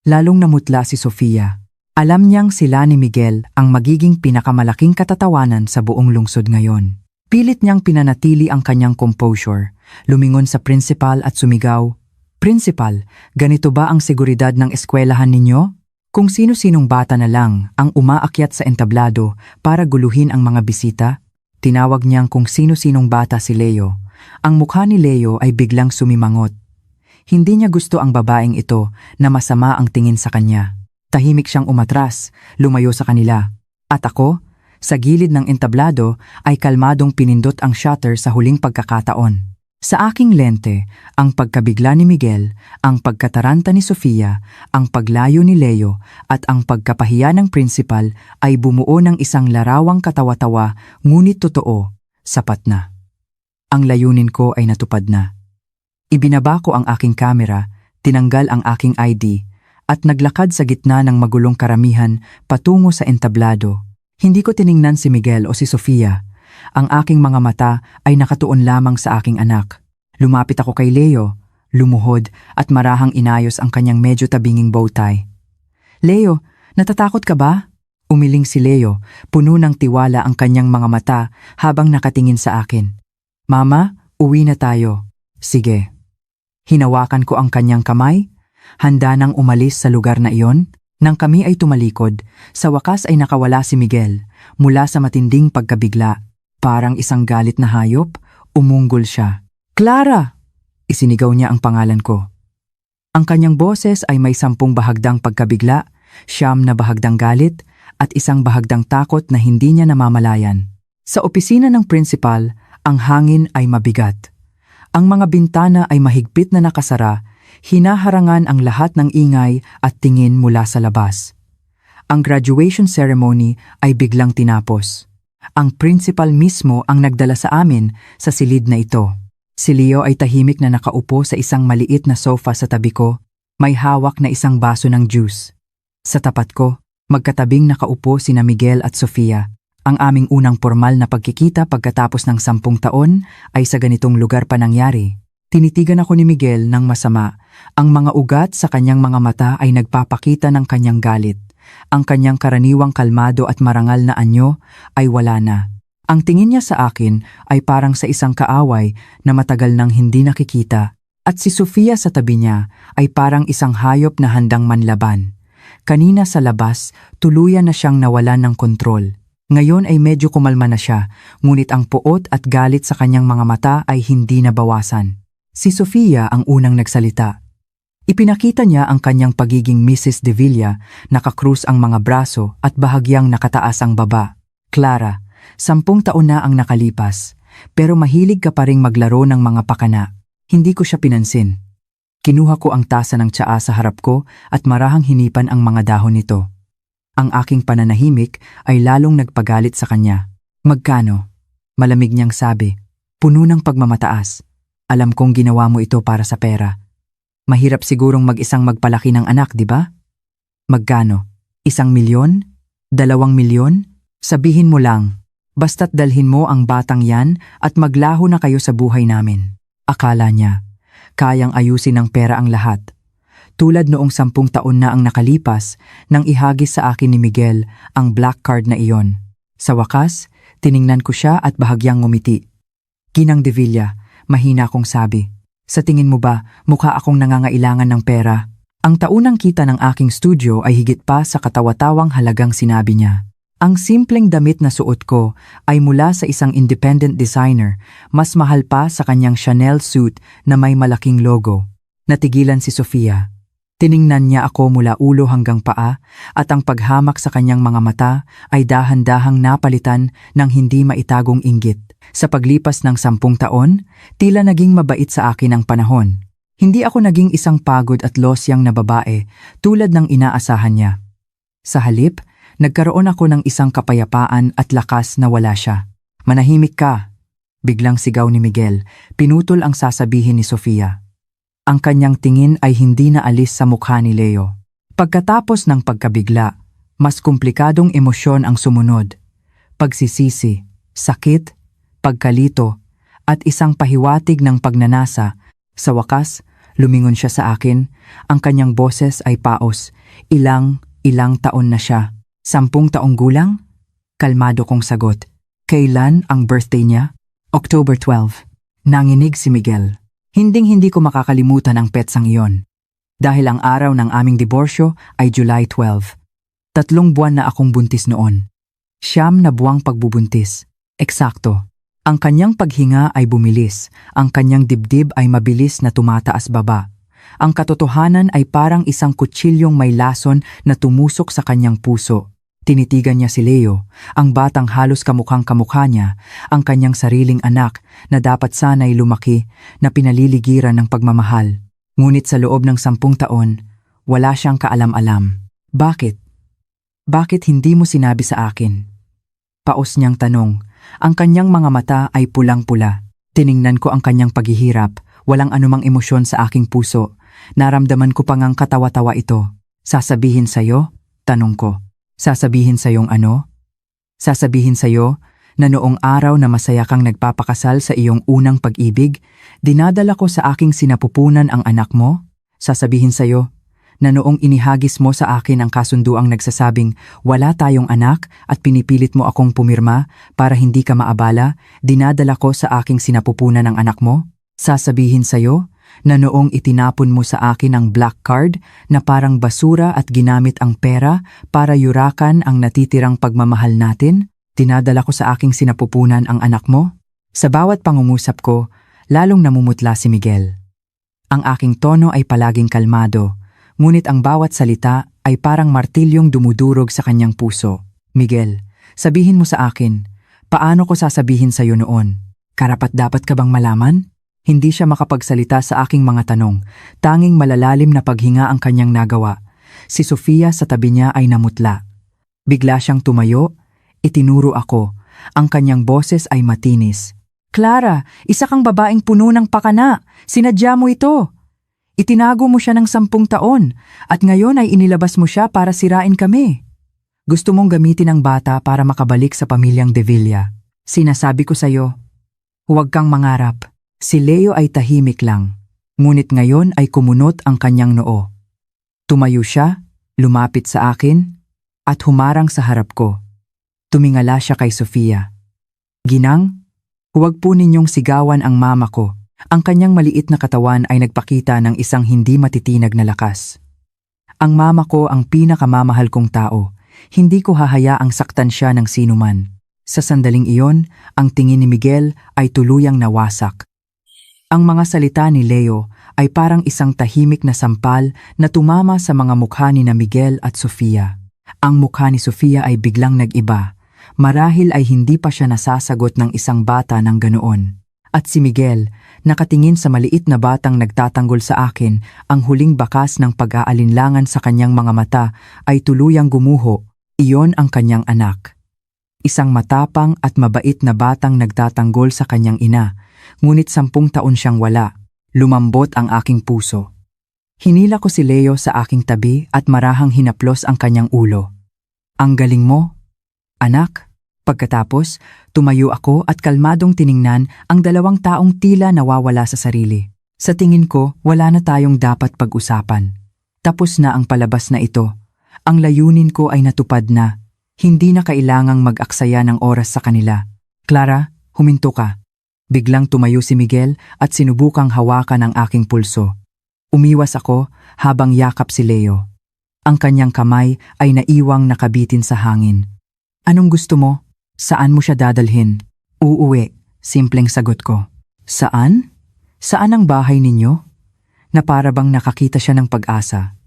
Lalong namutla si Sofia. Alam niyang sila ni Miguel ang magiging pinakamalaking katatawanan sa buong lungsod ngayon. Pilit niyang pinanatili ang kanyang composure, lumingon sa principal at sumigaw, "Principal, ganito ba ang seguridad ng eskwelahan ninyo?" Kung sino-sinong bata na lang ang umaakyat sa entablado para guluhin ang mga bisita, tinawag niyang kung sino-sinong bata si Leo. Ang mukha ni Leo ay biglang sumimangot. Hindi niya gusto ang babaeng ito na masama ang tingin sa kanya. Tahimik siyang umatras, lumayo sa kanila. At ako, sa gilid ng entablado, ay kalmadong pinindot ang shutter sa huling pagkakataon. Sa aking lente, ang pagkabigla ni Miguel, ang pagkataranta ni Sofia, ang paglayo ni Leo, at ang pagkapahiya ng principal ay bumuo ng isang larawang katawa-tawa, ngunit totoo, sapat na. Ang layunin ko ay natupad na. Ibinaba ko ang aking kamera, tinanggal ang aking ID, at naglakad sa gitna ng magulong karamihan patungo sa entablado. Hindi ko tiningnan si Miguel o si Sofia. Ang aking mga mata ay nakatuon lamang sa aking anak. Lumapit ako kay Leo, lumuhod at marahang inayos ang kanyang medyo tabinging bowtie. Leo, natatakot ka ba? Umiling si Leo, puno ng tiwala ang kanyang mga mata habang nakatingin sa akin. Mama, uwi na tayo. Sige. Hinawakan ko ang kanyang kamay, handa nang umalis sa lugar na iyon. Nang kami ay tumalikod, sa wakas ay nakawala si Miguel mula sa matinding pagkabigla. Parang isang galit na hayop, umunggol siya. Clara! Isinigaw niya ang pangalan ko. Ang kanyang boses ay may 10 bahagdang pagkabigla, 9 na bahagdang galit, at 1 bahagdang takot na hindi niya namamalayan. Sa opisina ng principal, ang hangin ay mabigat. Ang mga bintana ay mahigpit na nakasara, hinaharangan ang lahat ng ingay at tingin mula sa labas. Ang graduation ceremony ay biglang tinapos. Ang principal mismo ang nagdala sa amin sa silid na ito. Si Leo ay tahimik na nakaupo sa isang maliit na sofa sa tabi ko, may hawak na isang baso ng juice. Sa tapat ko, magkatabing nakaupo sina Miguel at Sofia. Ang aming unang formal na pagkikita pagkatapos ng 10 taon ay sa ganitong lugar pa nangyari. Tinitigan ako ni Miguel ng masama. Ang mga ugat sa kanyang mga mata ay nagpapakita ng kanyang galit. Ang kanyang karaniwang kalmado at marangal na anyo ay wala na. Ang tingin niya sa akin ay parang sa isang kaaway na matagal nang hindi nakikita. At si Sofia sa tabi niya ay parang isang hayop na handang manlaban. Kanina sa labas, tuluyan na siyang nawalan ng kontrol. Ngayon ay medyo kumalma na siya, ngunit ang puot at galit sa kanyang mga mata ay hindi nabawasan. Si Sofia ang unang nagsalita. Ipinakita niya ang kanyang pagiging Mrs. De Villa, nakakrus ang mga braso at bahagyang nakataas ang baba. Clara, 10 taon na ang nakalipas, pero mahilig ka pa ring maglaro ng mga pakana. Hindi ko siya pinansin. Kinuha ko ang tasa ng tsaa sa harap ko at marahang hinipan ang mga dahon nito. Ang aking pananahimik ay lalong nagpagalit sa kanya. Magkano? Malamig niyang sabi. Puno ng pagmamataas. Alam kong ginawa mo ito para sa pera. Mahirap sigurong mag-isang magpalaki ng anak, di ba? Magkano? 1 milyon? 2 milyon? Sabihin mo lang. Basta't dalhin mo ang batang yan at maglaho na kayo sa buhay namin. Akala niya, kayang ayusin ng pera ang lahat. Tulad noong 10 taon na ang nakalipas nang ihagis sa akin ni Miguel ang black card na iyon. Sa wakas, tiningnan ko siya at bahagyang ngumiti. Ginang De Villa, mahina kong sabi. Sa tingin mo ba, mukha akong nangangailangan ng pera? Ang taunang kita ng aking studio ay higit pa sa katawa-tawang halagang sinabi niya. Ang simpleng damit na suot ko ay mula sa isang independent designer, mas mahal pa sa kanyang Chanel suit na may malaking logo. Natigilan si Sofia. Tiningnan niya ako mula ulo hanggang paa at ang paghamak sa kanyang mga mata ay dahan-dahang napalitan ng hindi maitagong inggit. Sa paglipas ng 10 taon, tila naging mabait sa akin ang panahon. Hindi ako naging isang pagod at losyang na babae tulad ng inaasahan niya. Sa halip, nagkaroon ako ng isang kapayapaan at lakas na wala siya. Manahimik ka, biglang sigaw ni Miguel, pinutol ang sasabihin ni Sofia. Ang kanyang tingin ay hindi na alis sa mukha ni Leo. Pagkatapos ng pagkabigla, mas komplikadong emosyon ang sumunod. Pagsisisi, sakit, pagkalito, at isang pahiwatig ng pagnanasa. Sa wakas, lumingon siya sa akin, ang kanyang boses ay paos. Ilang taon na siya. 10 taong gulang? Kalmado kong sagot. Kailan ang birthday niya? October 12. Nanginig si Miguel. Hinding-hindi ko makakalimutan ang petsang iyon. Dahil ang araw ng aming diborsyo ay July 12. 3 buwan na akong buntis noon. 9 na buwang pagbubuntis. Eksakto. Ang kanyang paghinga ay bumilis. Ang kanyang dibdib ay mabilis na tumataas baba. Ang katotohanan ay parang isang kutsilyong may lason na tumusok sa kanyang puso. Tinitigan niya si Leo, ang batang halos kamukhang-kamukha niya, ang kanyang sariling anak na dapat sana'y lumaki na pinaliligiran ng pagmamahal. Ngunit sa loob ng 10 taon, wala siyang kaalam-alam. Bakit? Bakit hindi mo sinabi sa akin? Paos niyang tanong. Ang kanyang mga mata ay pulang-pula. Tiningnan ko ang kanyang paghihirap, walang anumang emosyon sa aking puso. Naramdaman ko pang ang katawa-tawa ito. Sasabihin sa'yo? Tanong ko. Sasabihin sa iyong ano? Sasabihin sa'yo na noong araw na masaya kang nagpapakasal sa iyong unang pag-ibig, dinadala ko sa aking sinapupunan ang anak mo? Sasabihin sa'yo na noong inihagis mo sa akin ang kasunduang nagsasabing wala tayong anak at pinipilit mo akong pumirma para hindi ka maabala, dinadala ko sa aking sinapupunan ang anak mo? Sasabihin sa'yo na noong itinapon mo sa akin ang black card na parang basura at ginamit ang pera para yurakan ang natitirang pagmamahal natin, dinadala ko sa aking sinapupunan ang anak mo? Sa bawat pangungusap ko, lalong namumutla si Miguel. Ang aking tono ay palaging kalmado, ngunit ang bawat salita ay parang martilyong dumudurog sa kanyang puso. Miguel, sabihin mo sa akin, paano ko sasabihin sa iyo noon? Karapat-dapat ka bang malaman? Hindi siya makapagsalita sa aking mga tanong, tanging malalalim na paghinga ang kanyang nagawa. Si Sofia sa tabi niya ay namutla. Bigla siyang tumayo, itinuro ako. Ang kanyang boses ay matinis. Clara, isa kang babaeng puno ng pakana. Sinadya mo ito. Itinago mo siya ng 10 taon at ngayon ay inilabas mo siya para sirain kami. Gusto mong gamitin ang bata para makabalik sa pamilyang De Villa. Sinasabi ko sa'yo, huwag kang mangarap. Si Leo ay tahimik lang, ngunit ngayon ay kumunot ang kanyang noo. Tumayo siya, lumapit sa akin, at humarang sa harap ko. Tumingala siya kay Sofia. Ginang, huwag po ninyong sigawan ang mama ko. Ang kanyang maliit na katawan ay nagpakita ng isang hindi matitinag na lakas. Ang mama ko ang pinakamamahal kong tao. Hindi ko hahayaang saktan siya ng sinuman. Sa sandaling iyon, ang tingin ni Miguel ay tuluyang nawasak. Ang mga salita ni Leo ay parang isang tahimik na sampal na tumama sa mga mukha ni na Miguel at Sofia. Ang mukha ni Sofia ay biglang nag-iba. Marahil ay hindi pa siya nasasagot ng isang bata ng ganoon. At si Miguel, nakatingin sa maliit na batang nagtatanggol sa akin, ang huling bakas ng pag-aalinlangan sa kanyang mga mata ay tuluyang gumuho. Iyon ang kanyang anak. Isang matapang at mabait na batang nagtatanggol sa kanyang ina, ngunit 10 taon siyang wala. Lumambot ang aking puso. Hinila ko si Leo sa aking tabi at marahang hinaplos ang kanyang ulo. Ang galing mo, anak. Pagkatapos, tumayo ako at kalmadong tiningnan ang 2 taong tila nawawala sa sarili. Sa tingin ko, wala na tayong dapat pag-usapan. Tapos na ang palabas na ito. Ang layunin ko ay natupad na. Hindi na kailangang mag-aksaya ng oras sa kanila. Clara, huminto ka. Biglang tumayo si Miguel at sinubukang hawakan ang aking pulso. Umiwas ako habang yakap si Leo. Ang kanyang kamay ay naiwang nakabitin sa hangin. Anong gusto mo? Saan mo siya dadalhin? Uuwi, simpleng sagot ko. Saan? Saan ang bahay ninyo? Na para bang nakakita siya ng pag-asa.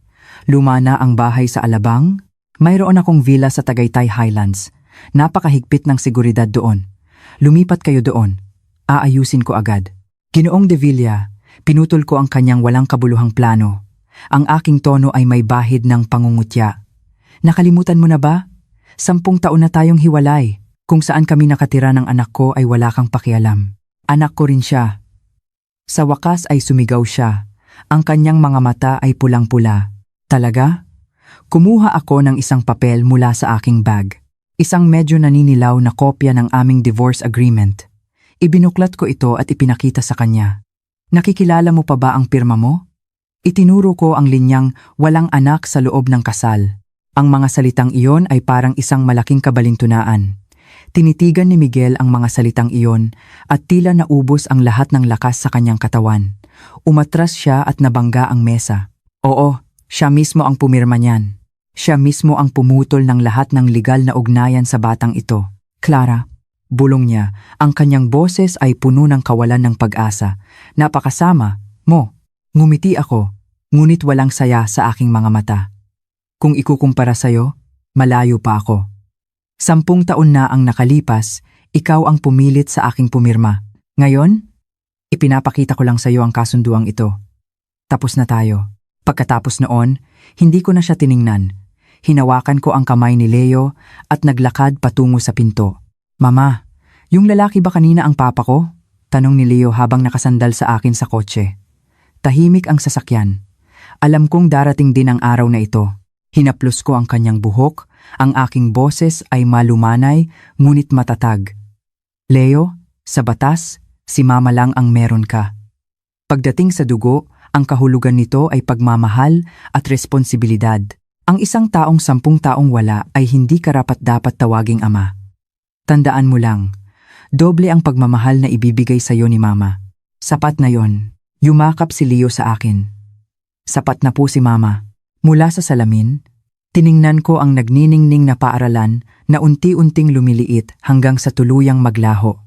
Luma na ang bahay sa Alabang. Mayroon akong villa sa Tagaytay Highlands. Napakahigpit ng seguridad doon. Lumipat kayo doon. Aayusin ko agad. Ginoong De Villa, pinutol ko ang kanyang walang kabuluhang plano. Ang aking tono ay may bahid ng pangungutya. Nakalimutan mo na ba? 10 taon na tayong hiwalay. Kung saan kami nakatira ng anak ko ay wala kang pakialam. Anak ko rin siya. Sa wakas ay sumigaw siya. Ang kanyang mga mata ay pulang-pula. Talaga? Kumuha ako ng isang papel mula sa aking bag. Isang medyo naninilaw na kopya ng aming divorce agreement. Ibinuklat ko ito at ipinakita sa kanya. Nakikilala mo pa ba ang pirma mo? Itinuro ko ang linyang walang anak sa loob ng kasal. Ang mga salitang iyon ay parang isang malaking kabalintunaan. Tinitigan ni Miguel ang mga salitang iyon at tila naubos ang lahat ng lakas sa kanyang katawan. Umatras siya at nabangga ang mesa. Oo, siya mismo ang pumirma niyan. Siya mismo ang pumutol ng lahat ng legal na ugnayan sa batang ito. Clara, bulong niya, ang kanyang boses ay puno ng kawalan ng pag-asa. Napakasama mo. Ngumiti ako, ngunit walang saya sa aking mga mata. Kung ikukumpara sa'yo, malayo pa ako. 10 taon na ang nakalipas, ikaw ang pumilit sa aking pumirma. Ngayon, ipinapakita ko lang sa iyo ang kasunduang ito. Tapos na tayo. Pagkatapos noon, hindi ko na siya tiningnan. Hinawakan ko ang kamay ni Leo at naglakad patungo sa pinto. Mama, yung lalaki ba kanina ang papa ko? Tanong ni Leo habang nakasandal sa akin sa kotse. Tahimik ang sasakyan. Alam kong darating din ang araw na ito. Hinaplos ko ang kanyang buhok, ang aking boses ay malumanay ngunit matatag. Leo, sa batas, si mama lang ang meron ka. Pagdating sa dugo, ang kahulugan nito ay pagmamahal at responsibilidad. Ang isang taong 10 taong wala ay hindi karapat-dapat tawaging ama. Tandaan mo lang, doble ang pagmamahal na ibibigay sa iyo ni mama. Sapat na yon. Yumakap si Leo sa akin. Sapat na po si mama. Mula sa salamin, tiningnan ko ang nagniningning na paaralan na unti-unting lumiliit hanggang sa tuluyang maglaho.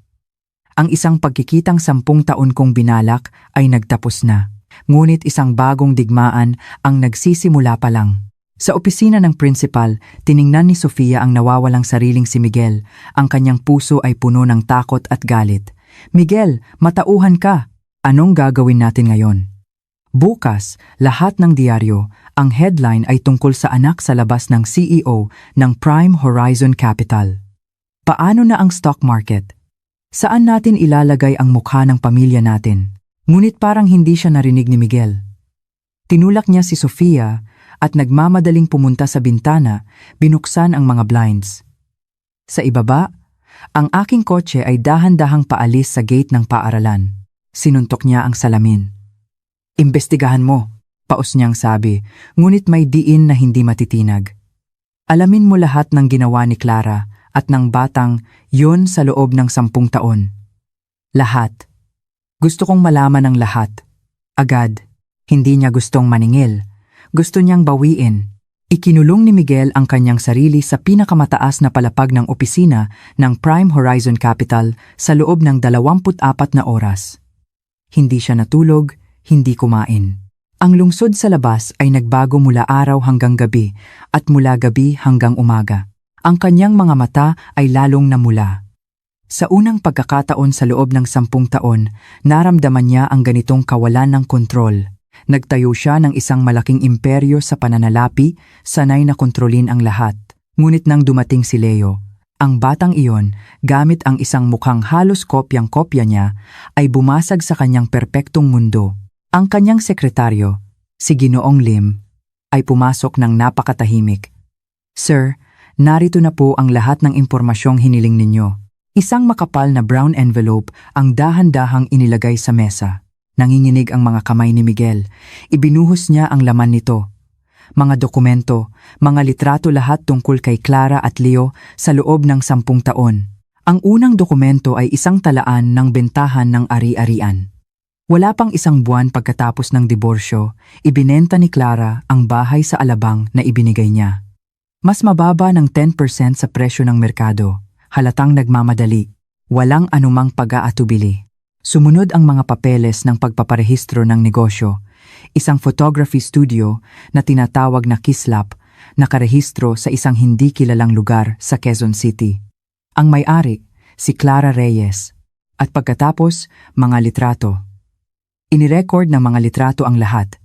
Ang isang pagkikitang 10 taon kong binalak ay nagtapos na, ngunit isang bagong digmaan ang nagsisimula pa lang. Sa opisina ng principal, tiningnan ni Sofia ang nawawalang sariling si Miguel. Ang kanyang puso ay puno ng takot at galit. Miguel, matauhan ka! Anong gagawin natin ngayon? Bukas, lahat ng diaryo, ang headline ay tungkol sa anak sa labas ng CEO ng Prime Horizon Capital. Paano na ang stock market? Saan natin ilalagay ang mukha ng pamilya natin? Ngunit parang hindi siya narinig ni Miguel. Tinulak niya si Sofia at nagmamadaling pumunta sa bintana, binuksan ang mga blinds. Sa ibaba, ang aking kotse ay dahan-dahang paalis sa gate ng paaralan. Sinuntok niya ang salamin. Imbestigahan mo, paus niyang sabi, ngunit may diin na hindi matitinag. Alamin mo lahat ng ginawa ni Clara at ng batang yon sa loob ng 10 taon. Lahat. Gusto kong malaman ang lahat. Agad. Hindi niya gustong maningil. Gusto niyang bawiin. Ikinulong ni Miguel ang kanyang sarili sa pinakamataas na palapag ng opisina ng Prime Horizon Capital sa loob ng 24 na oras. Hindi siya natulog, hindi kumain. Ang lungsod sa labas ay nagbago mula araw hanggang gabi at mula gabi hanggang umaga. Ang kanyang mga mata ay lalong namula. Sa unang pagkakataon sa loob ng 10 taon, naramdaman niya ang ganitong kawalan ng kontrol. Nagtayo siya ng isang malaking imperyo sa pananalapi, sanay na kontrolin ang lahat. Ngunit nang dumating si Leo, ang batang iyon, gamit ang isang mukhang halos kopyang-kopya niya, ay bumasag sa kanyang perpektong mundo. Ang kanyang sekretaryo, si Ginoong Lim, ay pumasok ng napakatahimik. Sir, narito na po ang lahat ng impormasyong hiniling ninyo. Isang makapal na brown envelope ang dahan-dahang inilagay sa mesa. Nanginginig ang mga kamay ni Miguel. Ibinuhos niya ang laman nito. Mga dokumento, mga litrato lahat tungkol kay Clara at Leo sa loob ng 10 taon. Ang unang dokumento ay isang talaan ng bentahan ng ari-arian. Wala pang 1 buwan pagkatapos ng diborsyo, ibinenta ni Clara ang bahay sa Alabang na ibinigay niya. Mas mababa ng 10% sa presyo ng merkado, halatang nagmamadali, walang anumang pag-aatubili. Sumunod ang mga papeles ng pagpaparehistro ng negosyo, isang photography studio na tinatawag na Kislap, nakarehistro sa isang hindi kilalang lugar sa Quezon City. Ang may-ari, si Clara Reyes, at pagkatapos, mga litrato. Inirecord ng mga litrato ang lahat.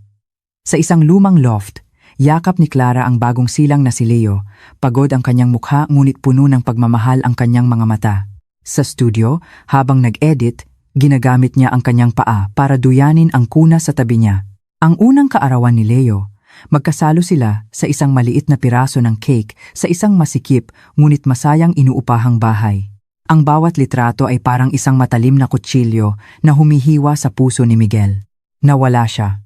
Sa isang lumang loft, yakap ni Clara ang bagong silang na si Leo, pagod ang kanyang mukha ngunit puno ng pagmamahal ang kanyang mga mata. Sa studio, habang nag-edit, ginagamit niya ang kanyang paa para duyanin ang kuna sa tabi niya. Ang unang kaarawan ni Leo, magkasalo sila sa isang maliit na piraso ng cake sa isang masikip ngunit masayang inuupahang bahay. Ang bawat litrato ay parang isang matalim na kutsilyo na humihiwa sa puso ni Miguel. Nawala siya.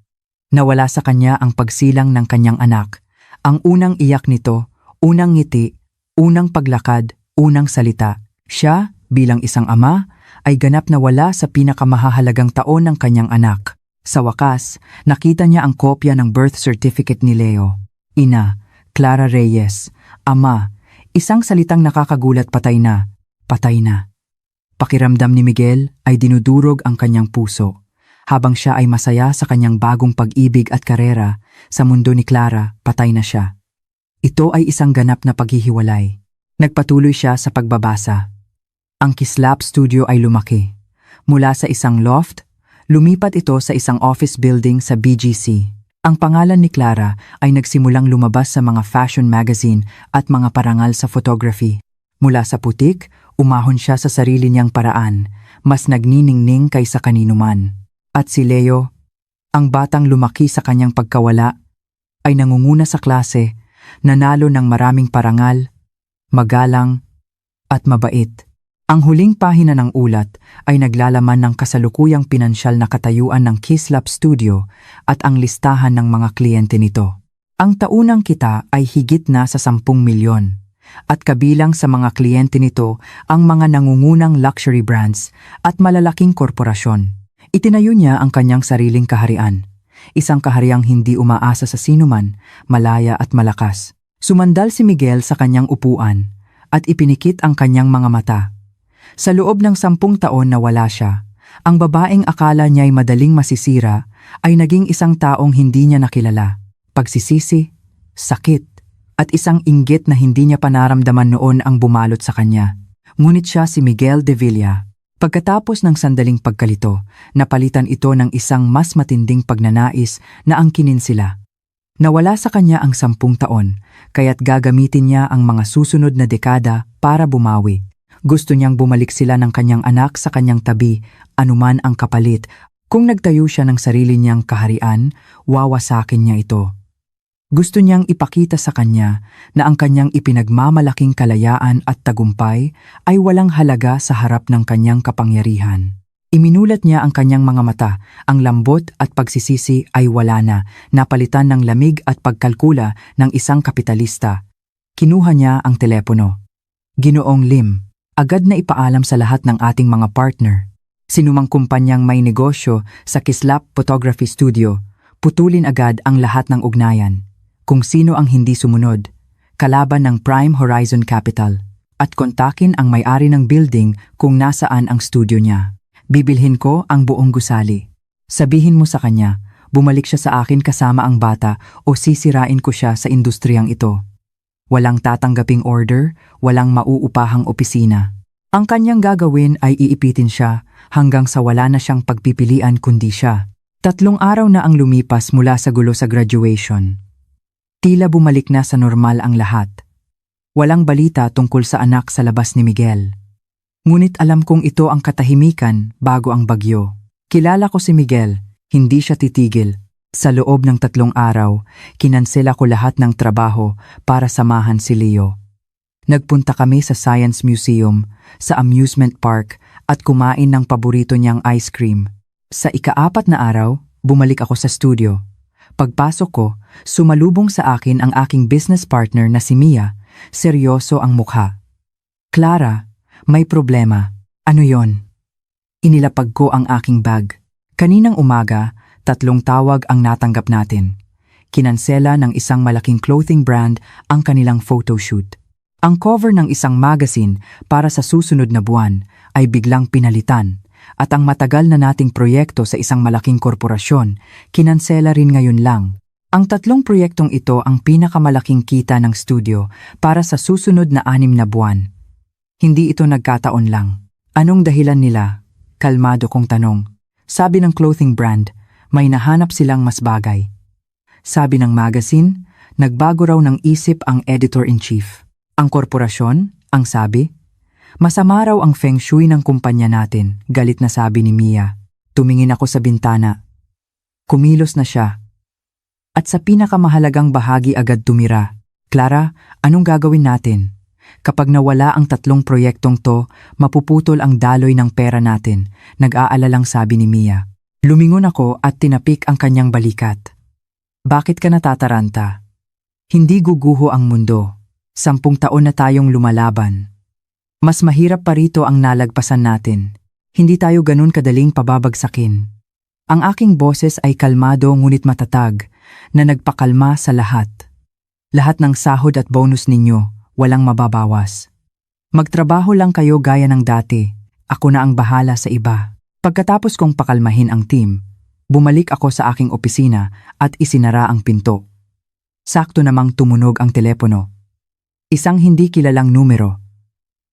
Nawala sa kanya ang pagsilang ng kanyang anak. Ang unang iyak nito, unang ngiti, unang paglakad, unang salita. Siya, bilang isang ama, ay ganap na wala sa pinakamahahalagang taon ng kanyang anak. Sa wakas, nakita niya ang kopya ng birth certificate ni Leo. Ina, Clara Reyes. Ama, isang salitang nakakagulat, patay na. Patay na. Pakiramdam ni Miguel ay dinudurog ang kanyang puso. Habang siya ay masaya sa kanyang bagong pag-ibig at karera, sa mundo ni Clara, patay na siya. Ito ay isang ganap na paghihiwalay. Nagpatuloy siya sa pagbabasa. Ang Kislap Studio ay lumaki. Mula sa isang loft, lumipat ito sa isang office building sa BGC. Ang pangalan ni Clara ay nagsimulang lumabas sa mga fashion magazine at mga parangal sa photography. Mula sa putik, umahon siya sa sarili niyang paraan, mas nagniningning kaysa kaninuman. At si Leo, ang batang lumaki sa kanyang pagkawala, ay nangunguna sa klase, nanalo ng maraming parangal, magalang, at mabait. Ang huling pahina ng ulat ay naglalaman ng kasalukuyang pinansyal na katayuan ng Kislap Studio at ang listahan ng mga kliyente nito. Ang taunang kita ay higit na sa 10 milyon at kabilang sa mga kliyente nito ang mga nangungunang luxury brands at malalaking korporasyon. Itinayo niya ang kanyang sariling kaharian, isang kahariang hindi umaasa sa sinuman, malaya at malakas. Sumandal si Miguel sa kanyang upuan at ipinikit ang kanyang mga mata. Sa loob ng 10 taon na wala siya, ang babaeng akala niya'y madaling masisira ay naging isang taong hindi niya nakilala. Pagsisisi, sakit, at isang inggit na hindi niya panaramdaman noon ang bumalot sa kanya. Ngunit siya si Miguel de Villa. Pagkatapos ng sandaling pagkalito, napalitan ito ng isang mas matinding pagnanais na angkinin sila. Nawala sa kanya ang 10 taon, kaya't gagamitin niya ang mga susunod na dekada para bumawi. Gusto niyang bumalik sila ng kanyang anak sa kanyang tabi, anuman ang kapalit. Kung nagtayo siya ng sarili niyang kaharian, wawasakin niya ito. Gusto niyang ipakita sa kanya na ang kanyang ipinagmamalaking kalayaan at tagumpay ay walang halaga sa harap ng kanyang kapangyarihan. Iminulat niya ang kanyang mga mata, ang lambot at pagsisisi ay wala na, napalitan ng lamig at pagkalkula ng isang kapitalista. Kinuha niya ang telepono. Ginoong Lim, agad na ipaalam sa lahat ng ating mga partner. Sinumang kumpanyang may negosyo sa Kislap Photography Studio, putulin agad ang lahat ng ugnayan. Kung sino ang hindi sumunod, kalaban ng Prime Horizon Capital, at kontakin ang may-ari ng building kung nasaan ang studio niya. Bibilhin ko ang buong gusali. Sabihin mo sa kanya, bumalik siya sa akin kasama ang bata o sisirain ko siya sa industriyang ito. Walang tatanggaping order, walang mauupahang opisina. Ang kanyang gagawin ay iipitin siya hanggang sa wala na siyang pagpipilian kundi siya. 3 araw na ang lumipas mula sa gulo sa graduation. Tila bumalik na sa normal ang lahat. Walang balita tungkol sa anak sa labas ni Miguel. Ngunit alam kong ito ang katahimikan bago ang bagyo. Kilala ko si Miguel, hindi siya titigil. Sa loob ng 3 araw, kinansela ko lahat ng trabaho para samahan si Leo. Nagpunta kami sa Science Museum, sa amusement park at kumain ng paborito niyang ice cream. Sa ika-4 na araw, bumalik ako sa studio. Pagpasok ko, sumalubong sa akin ang aking business partner na si Mia, seryoso ang mukha. Clara, may problema. Ano yon? Inilapag ko ang aking bag. Kaninang umaga, 3 tawag ang natanggap natin. Kinansela ng isang malaking clothing brand ang kanilang photoshoot. Ang cover ng isang magazine para sa susunod na buwan ay biglang pinalitan at ang matagal na nating proyekto sa isang malaking korporasyon, kinansela rin ngayon lang. Ang 3 proyektong ito ang pinakamalaking kita ng studio para sa susunod na 6 na buwan. Hindi ito nagkataon lang. Anong dahilan nila? Kalmado kong tanong. Sabi ng clothing brand, may nahanap silang mas bagay. Sabi ng magazine, nagbago raw ng isip ang editor-in-chief. Ang korporasyon, ang sabi, masama raw ang feng shui ng kumpanya natin, galit na sabi ni Mia. Tumingin ako sa bintana. Kumilos na siya. At sa pinakamahalagang bahagi agad tumira. Clara, anong gagawin natin? Kapag nawala ang 3 proyektong to, mapuputol ang daloy ng pera natin, nag-aalalang sabi ni Mia. Lumingon ako at tinapik ang kanyang balikat. Bakit ka natataranta? Hindi guguho ang mundo. 10 taon na tayong lumalaban. Mas mahirap pa rito ang nalagpasan natin. Hindi tayo ganun kadaling pababagsakin. Ang aking boses ay kalmado ngunit matatag na nagpakalma sa lahat. Lahat ng sahod at bonus ninyo, walang mababawas. Magtrabaho lang kayo gaya ng dati. Ako na ang bahala sa iba. Pagkatapos kong pakalmahin ang team, bumalik ako sa aking opisina at isinara ang pinto. Sakto namang tumunog ang telepono. Isang hindi kilalang numero.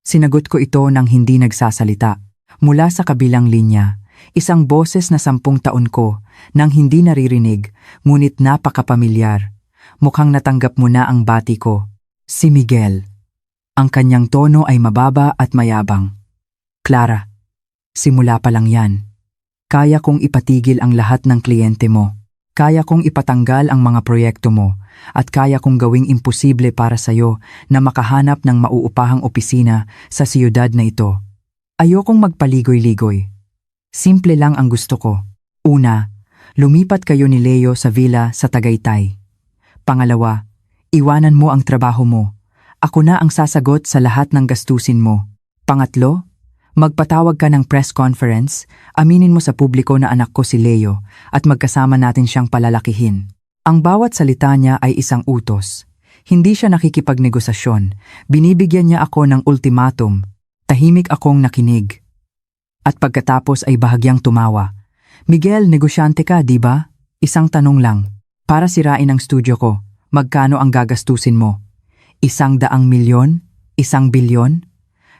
Sinagot ko ito nang hindi nagsasalita. Mula sa kabilang linya, isang boses na 10 taon ko nang hindi naririnig, ngunit napakapamilyar. Mukhang natanggap mo na ang bati ko. Si Miguel. Ang kanyang tono ay mababa at mayabang. Clara, simula pa lang yan. Kaya kong ipatigil ang lahat ng kliyente mo. Kaya kong ipatanggal ang mga proyekto mo at kaya kong gawing imposible para sa'yo na makahanap ng mauupahang opisina sa siyudad na ito. Ayokong magpaligoy-ligoy. Simple lang ang gusto ko. Una, lumipat kayo ni Leo sa villa sa Tagaytay. Pangalawa, iwanan mo ang trabaho mo. Ako na ang sasagot sa lahat ng gastusin mo. Pangatlo, magpatawag ka ng press conference, aminin mo sa publiko na anak ko si Leo at magkasama natin siyang palalakihin. Ang bawat salita niya ay isang utos. Hindi siya nakikipagnegosasyon. Binibigyan niya ako ng ultimatum. Tahimik akong nakinig. At pagkatapos ay bahagyang tumawa. Miguel, negosyante ka, di ba? Isang tanong lang. Para sirain ang studio ko, magkano ang gagastusin mo? 100 milyon? 1 bilyon?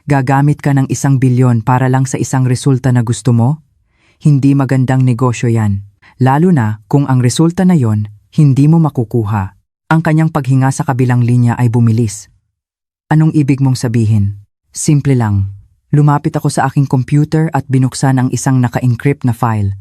Gagamit ka ng 1 bilyon para lang sa isang resulta na gusto mo? Hindi magandang negosyo yan. Lalo na kung ang resulta na yon, hindi mo makukuha. Ang kanyang paghinga sa kabilang linya ay bumilis. Anong ibig mong sabihin? Simple lang. Lumapit ako sa aking computer at binuksan ang isang naka-encrypt na file.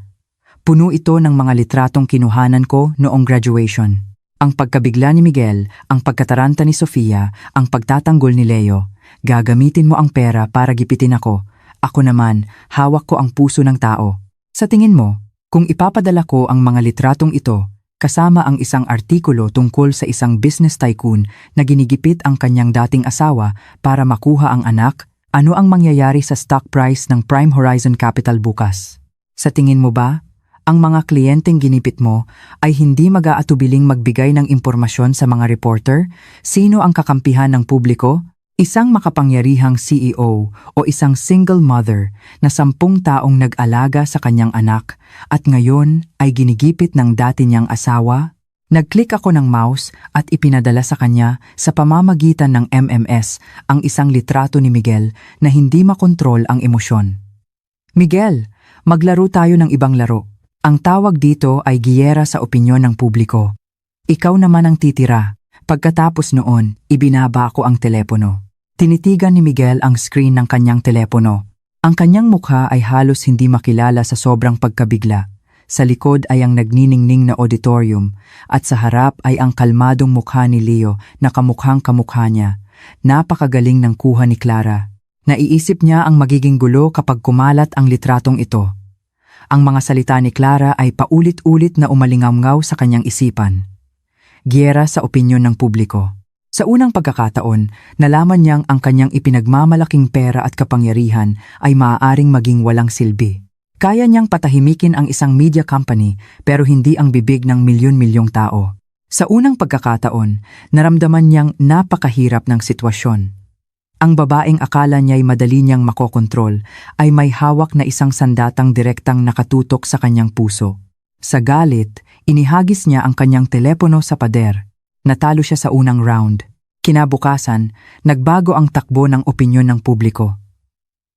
Puno ito ng mga litratong kinuhanan ko noong graduation. Ang pagkabigla ni Miguel, ang pagkataranta ni Sofia, ang pagtatanggol ni Leo. Gagamitin mo ang pera para gipitin ako. Ako naman, hawak ko ang puso ng tao. Sa tingin mo, kung ipapadala ko ang mga litratong ito, kasama ang isang artikulo tungkol sa isang business tycoon na ginigipit ang kanyang dating asawa para makuha ang anak, ano ang mangyayari sa stock price ng Prime Horizon Capital bukas? Sa tingin mo ba, ang mga kliyenteng ginipit mo ay hindi mag-aatubiling magbigay ng impormasyon sa mga reporter? Sino ang kakampihan ng publiko? Isang makapangyarihang CEO o isang single mother na 10 taong nag-alaga sa kanyang anak at ngayon ay ginigipit ng dati niyang asawa? Nag-click ako ng mouse at ipinadala sa kanya sa pamamagitan ng MMS ang isang litrato ni Miguel na hindi makontrol ang emosyon. Miguel, maglaro tayo ng ibang laro. Ang tawag dito ay giyera sa opinyon ng publiko. Ikaw naman ang titira. Pagkatapos noon, ibinaba ko ang telepono. Tinitigan ni Miguel ang screen ng kanyang telepono. Ang kanyang mukha ay halos hindi makilala sa sobrang pagkabigla. Sa likod ay ang nagniningning na auditorium at sa harap ay ang kalmadong mukha ni Leo na kamukhang kamukha niya. Napakagaling ng kuha ni Clara. Naiisip niya ang magiging gulo kapag kumalat ang litratong ito. Ang mga salita ni Clara ay paulit-ulit na umalingaw sa kanyang isipan. Giyera sa opinyon ng publiko. Sa unang pagkakataon, nalaman niyang ang kanyang ipinagmamalaking pera at kapangyarihan ay maaaring maging walang silbi. Kaya niyang patahimikin ang isang media company pero hindi ang bibig ng milyon-milyong tao. Sa unang pagkakataon, naramdaman niyang napakahirap ng sitwasyon. Ang babaeng akala niya'y madali niyang makokontrol ay may hawak na isang sandatang direktang nakatutok sa kanyang puso. Sa galit, inihagis niya ang kanyang telepono sa pader. Natalo siya sa unang round. Kinabukasan, nagbago ang takbo ng opinyon ng publiko.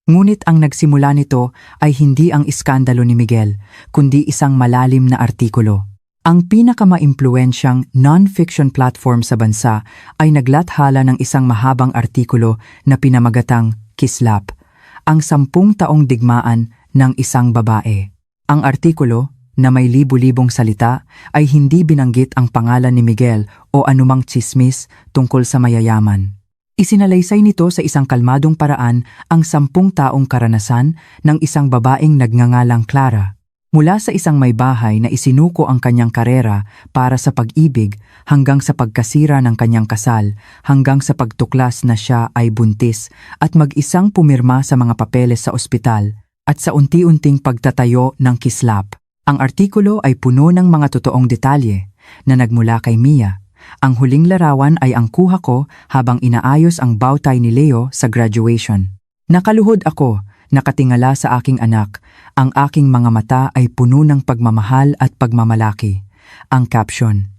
Ngunit ang nagsimula nito ay hindi ang iskandalo ni Miguel, kundi isang malalim na artikulo. Ang pinakamaimpluwensyang non-fiction platform sa bansa ay naglathala ng isang mahabang artikulo na pinamagatang Kislap, ang 10 taong digmaan ng isang babae. Ang artikulo, na may libu-libong salita, ay hindi binanggit ang pangalan ni Miguel o anumang tsismis tungkol sa mayayaman. Isinalaysay nito sa isang kalmadong paraan ang 10 taong karanasan ng isang babaeng nagngangalang Clara. Mula sa isang may bahay na isinuko ang kanyang karera para sa pag-ibig hanggang sa pagkasira ng kanyang kasal, hanggang sa pagtuklas na siya ay buntis at mag-isang pumirma sa mga papeles sa ospital at sa unti-unting pagtatayo ng kislap. Ang artikulo ay puno ng mga totoong detalye na nagmula kay Mia. Ang huling larawan ay ang kuha ko habang inaayos ang bowtie ni Leo sa graduation. Nakaluhod ako, nakatingala sa aking anak. Ang aking mga mata ay puno ng pagmamahal at pagmamalaki. Ang caption,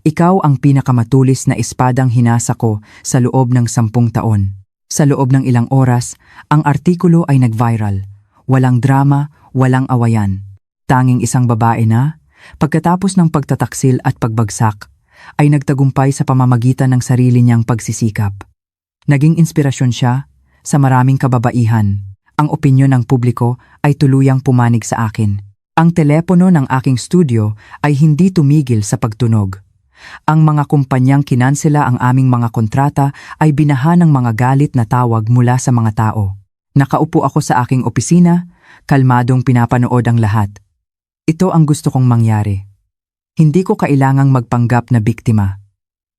"Ikaw ang pinakamatulis na espadang hinasa ko sa loob ng 10 taon." Sa loob ng ilang oras, ang artikulo ay nag-viral. Walang drama, walang awayan. Tanging isang babae na, pagkatapos ng pagtataksil at pagbagsak, ay nagtagumpay sa pamamagitan ng sarili niyang pagsisikap. Naging inspirasyon siya sa maraming kababaihan. Ang opinyon ng publiko ay tuluyang pumanig sa akin. Ang telepono ng aking studio ay hindi tumigil sa pagtunog. Ang mga kumpanyang kinansela ang aming mga kontrata ay binaha ng mga galit na tawag mula sa mga tao. Nakaupo ako sa aking opisina, kalmadong pinapanood ang lahat. Ito ang gusto kong mangyari. Hindi ko kailangang magpanggap na biktima.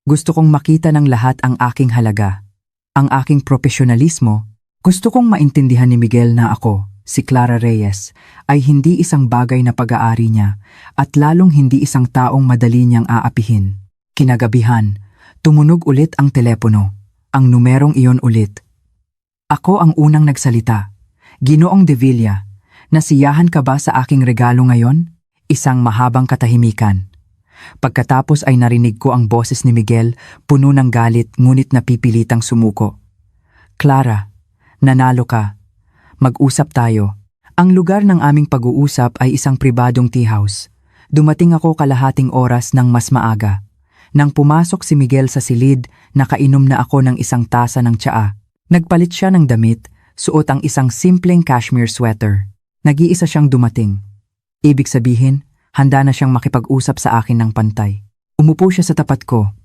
Gusto kong makita ng lahat ang aking halaga, ang aking profesionalismo. Gusto kong maintindihan ni Miguel na ako, si Clara Reyes, ay hindi isang bagay na pag-aari niya at lalong hindi isang taong madali niyang aapihin. Kinagabihan, tumunog ulit ang telepono, ang numerong iyon ulit. Ako ang unang nagsalita. Ginoong De Villa, nasiyahan ka ba sa aking regalo ngayon? Isang mahabang katahimikan. Pagkatapos ay narinig ko ang boses ni Miguel, puno ng galit ngunit napipilitang sumuko. Clara, nanalo ka. Mag-usap tayo. Ang lugar ng aming pag-uusap ay isang pribadong tea house. Dumating ako kalahating oras ng mas maaga. Nang pumasok si Miguel sa silid, nakainom na ako ng isang tasa ng tsaa. Nagpalit siya ng damit, suot ang isang simpleng cashmere sweater. Nag-iisa siyang dumating. Ibig sabihin, handa na siyang makipag-usap sa akin ng pantay. Umupo siya sa tapat ko.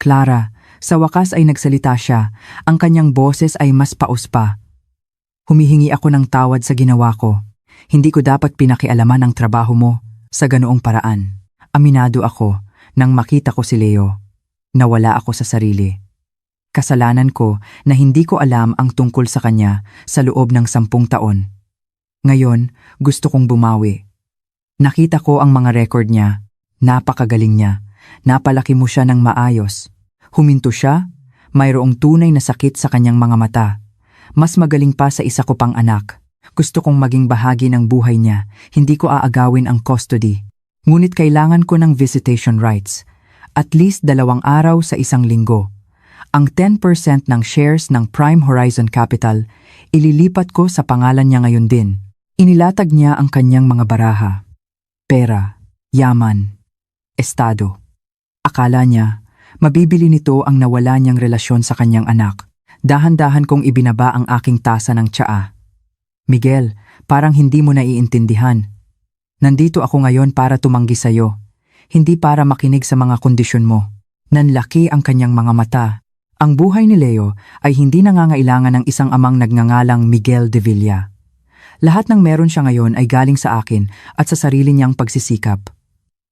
Clara, sa wakas ay nagsalita siya. Ang kanyang boses ay mas paus pa. Humihingi ako ng tawad sa ginawa ko. Hindi ko dapat pinakialaman ang trabaho mo sa ganoong paraan. Aminado ako nang makita ko si Leo. Nawala ako sa sarili. Kasalanan ko na hindi ko alam ang tungkol sa kanya sa loob ng 10 taon. Ngayon, gusto kong bumawi. Nakita ko ang mga record niya. Napakagaling niya. Napalaki mo siya ng maayos. Huminto siya, mayroong tunay na sakit sa kanyang mga mata. Mas magaling pa sa isa ko pang anak. Gusto kong maging bahagi ng buhay niya. Hindi ko aagawin ang custody. Ngunit kailangan ko ng visitation rights. At least 2 araw sa isang linggo. Ang 10% ng shares ng Prime Horizon Capital, ililipat ko sa pangalan niya ngayon din. Inilatag niya ang kanyang mga baraha. Pera, yaman, estado. Akala niya, mabibili nito ang nawala niyang relasyon sa kanyang anak. Dahan-dahan kong ibinaba ang aking tasa ng tsaa. Miguel, parang hindi mo naiintindihan. Nandito ako ngayon para tumanggi sa'yo, hindi para makinig sa mga kondisyon mo. Nanlaki ang kanyang mga mata. Ang buhay ni Leo ay hindi nangangailangan ng isang amang nagngangalang Miguel De Villa. Lahat ng meron siya ngayon ay galing sa akin at sa sarili niyang pagsisikap.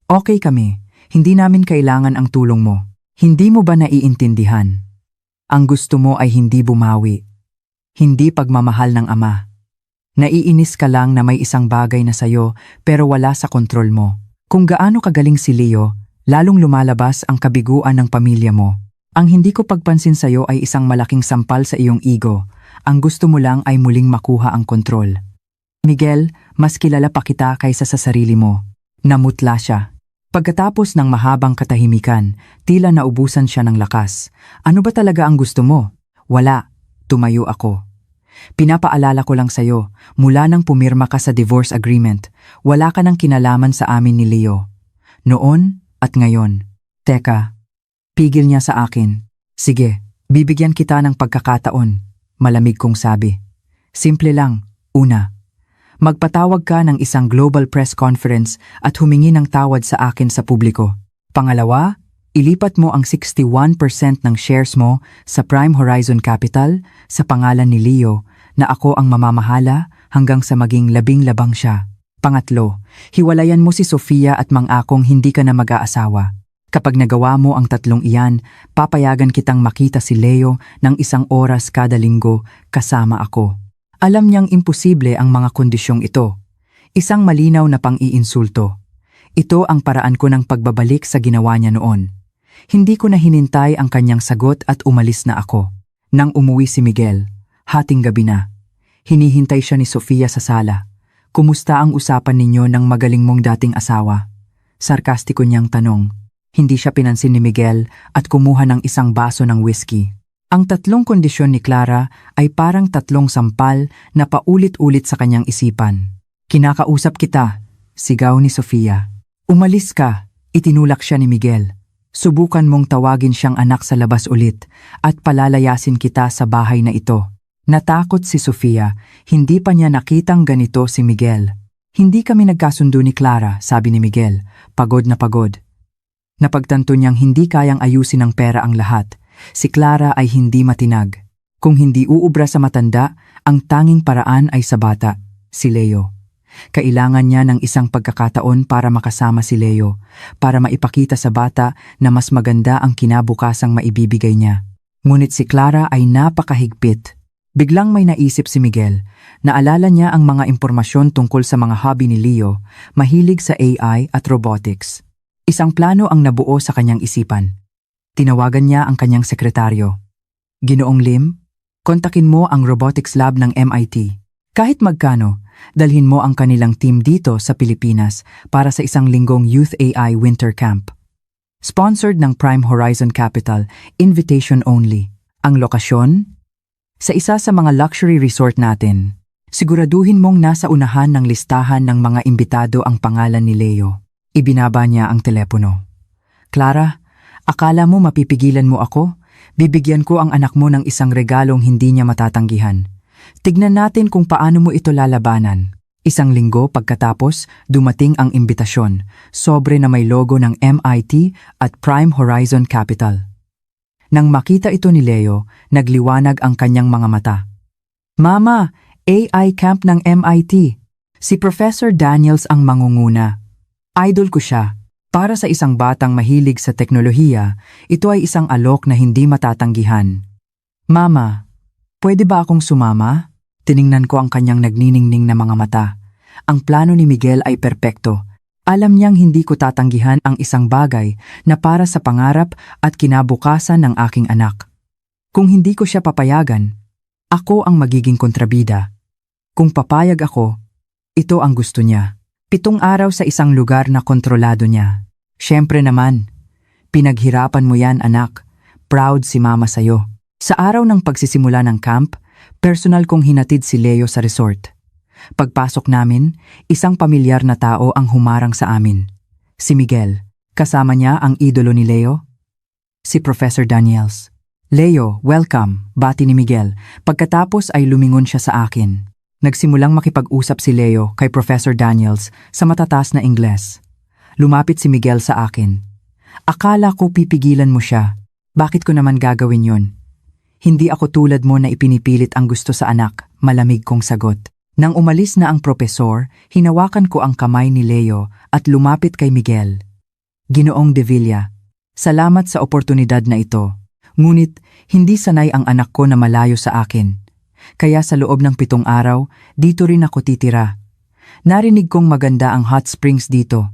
Okay kami, hindi namin kailangan ang tulong mo. Hindi mo ba naiintindihan? Ang gusto mo ay hindi bumawi. Hindi pagmamahal ng ama. Naiinis ka lang na may isang bagay na sayo pero wala sa kontrol mo. Kung gaano kagaling si Leo, lalong lumalabas ang kabiguan ng pamilya mo. Ang hindi ko pagpansin sayo ay isang malaking sampal sa iyong ego. Ang gusto mo lang ay muling makuha ang kontrol. Miguel, mas kilala pa kita kaysa sa sarili mo. Namutla siya. Pagkatapos ng mahabang katahimikan, tila naubusan siya ng lakas. Ano ba talaga ang gusto mo? Wala. Tumayo ako. Pinapaalala ko lang sayo, mula nang pumirma ka sa divorce agreement, wala ka nang kinalaman sa amin ni Leo. Noon at ngayon. Teka, pigil niya sa akin. Sige, bibigyan kita ng pagkakataon. Malamig kong sabi. Simple lang. Una, magpatawag ka ng isang global press conference at humingi ng tawad sa akin sa publiko. Pangalawa, ilipat mo ang 61% ng shares mo sa Prime Horizon Capital sa pangalan ni Leo na ako ang mamamahala hanggang sa maging labing-labang siya. Pangatlo, hiwalayan mo si Sofia at mang-akong hindi ka na mag-aasawa. Kapag nagawa mo ang 3 iyan, papayagan kitang makita si Leo ng 1 oras kada linggo kasama ako. Alam niyang imposible ang mga kondisyong ito. Isang malinaw na pang-iinsulto. Ito ang paraan ko ng pagbabalik sa ginawa niya noon. Hindi ko na hinintay ang kanyang sagot at umalis na ako. Nang umuwi si Miguel, hating gabi na. Hinihintay siya ni Sofia sa sala. Kumusta ang usapan ninyo ng magaling mong dating asawa? Sarkastiko niyang tanong. Hindi siya pinansin ni Miguel at kumuha ng 1 baso ng whiskey. Ang 3 kondisyon ni Clara ay parang 3 sampal na paulit-ulit sa kanyang isipan. Kinakausap kita, sigaw ni Sofia. Umalis ka, itinulak siya ni Miguel. Subukan mong tawagin siyang anak sa labas ulit at palalayasin kita sa bahay na ito. Natakot si Sofia, hindi pa niya nakitang ganito si Miguel. Hindi kami nagkasundo ni Clara, sabi ni Miguel, pagod na pagod. Napagtanto niyang hindi kayang ayusin ng pera ang lahat. Si Clara ay hindi matinag. Kung hindi uubra sa matanda, ang tanging paraan ay sa bata, si Leo. Kailangan niya ng isang pagkakataon para makasama si Leo, para maipakita sa bata na mas maganda ang kinabukasang maibibigay niya. Ngunit si Clara ay napakahigpit. Biglang may naisip si Miguel. Naalala niya ang mga impormasyon tungkol sa mga hobby ni Leo, mahilig sa AI at robotics. Isang plano ang nabuo sa kanyang isipan. Tinawagan niya ang kanyang sekretaryo. Ginoong Lim, kontakin mo ang robotics lab ng MIT. Kahit magkano, dalhin mo ang kanilang team dito sa Pilipinas para sa isang linggong Youth AI Winter Camp. Sponsored ng Prime Horizon Capital, invitation only. Ang lokasyon? Sa isa sa mga luxury resort natin. Siguraduhin mong nasa unahan ng listahan ng mga imbitado ang pangalan ni Leo. Ibinaba niya ang telepono. Clara, akala mo mapipigilan mo ako? Bibigyan ko ang anak mo ng isang regalong hindi niya matatanggihan. Tignan natin kung paano mo ito lalabanan. Isang linggo pagkatapos, dumating ang imbitasyon, sobre na may logo ng MIT at Prime Horizon Capital. Nang makita ito ni Leo, nagliwanag ang kanyang mga mata. Mama, AI camp ng MIT. Si Professor Daniels ang mangunguna. Idol ko siya. Para sa isang batang mahilig sa teknolohiya, ito ay isang alok na hindi matatanggihan. Mama, pwede ba akong sumama? Tiningnan ko ang kanyang nagniningning na mga mata. Ang plano ni Miguel ay perpekto. Alam niyang hindi ko tatanggihan ang isang bagay na para sa pangarap at kinabukasan ng aking anak. Kung hindi ko siya papayagan, ako ang magiging kontrabida. Kung papayag ako, ito ang gusto niya. 7 araw sa isang lugar na kontrolado niya. Siyempre naman, pinaghirapan mo yan anak. Proud si mama sa'yo. Sa araw ng pagsisimula ng camp, personal kong hinatid si Leo sa resort. Pagpasok namin, isang pamilyar na tao ang humarang sa amin. Si Miguel. Kasama niya ang idolo ni Leo? Si Professor Daniels. Leo, welcome, bati ni Miguel. Pagkatapos ay lumingon siya sa akin. Nagsimulang makipag-usap si Leo kay Professor Daniels sa matataas na Ingles. Lumapit si Miguel sa akin. Akala ko pipigilan mo siya. Bakit ko naman gagawin yon? Hindi ako tulad mo na ipinipilit ang gusto sa anak, malamig kong sagot. Nang umalis na ang propesor, hinawakan ko ang kamay ni Leo at lumapit kay Miguel. Ginoong De Villa, salamat sa oportunidad na ito. Ngunit, hindi sanay ang anak ko na malayo sa akin. Kaya sa loob ng 7 araw, dito rin ako titira. Narinig kong maganda ang hot springs dito.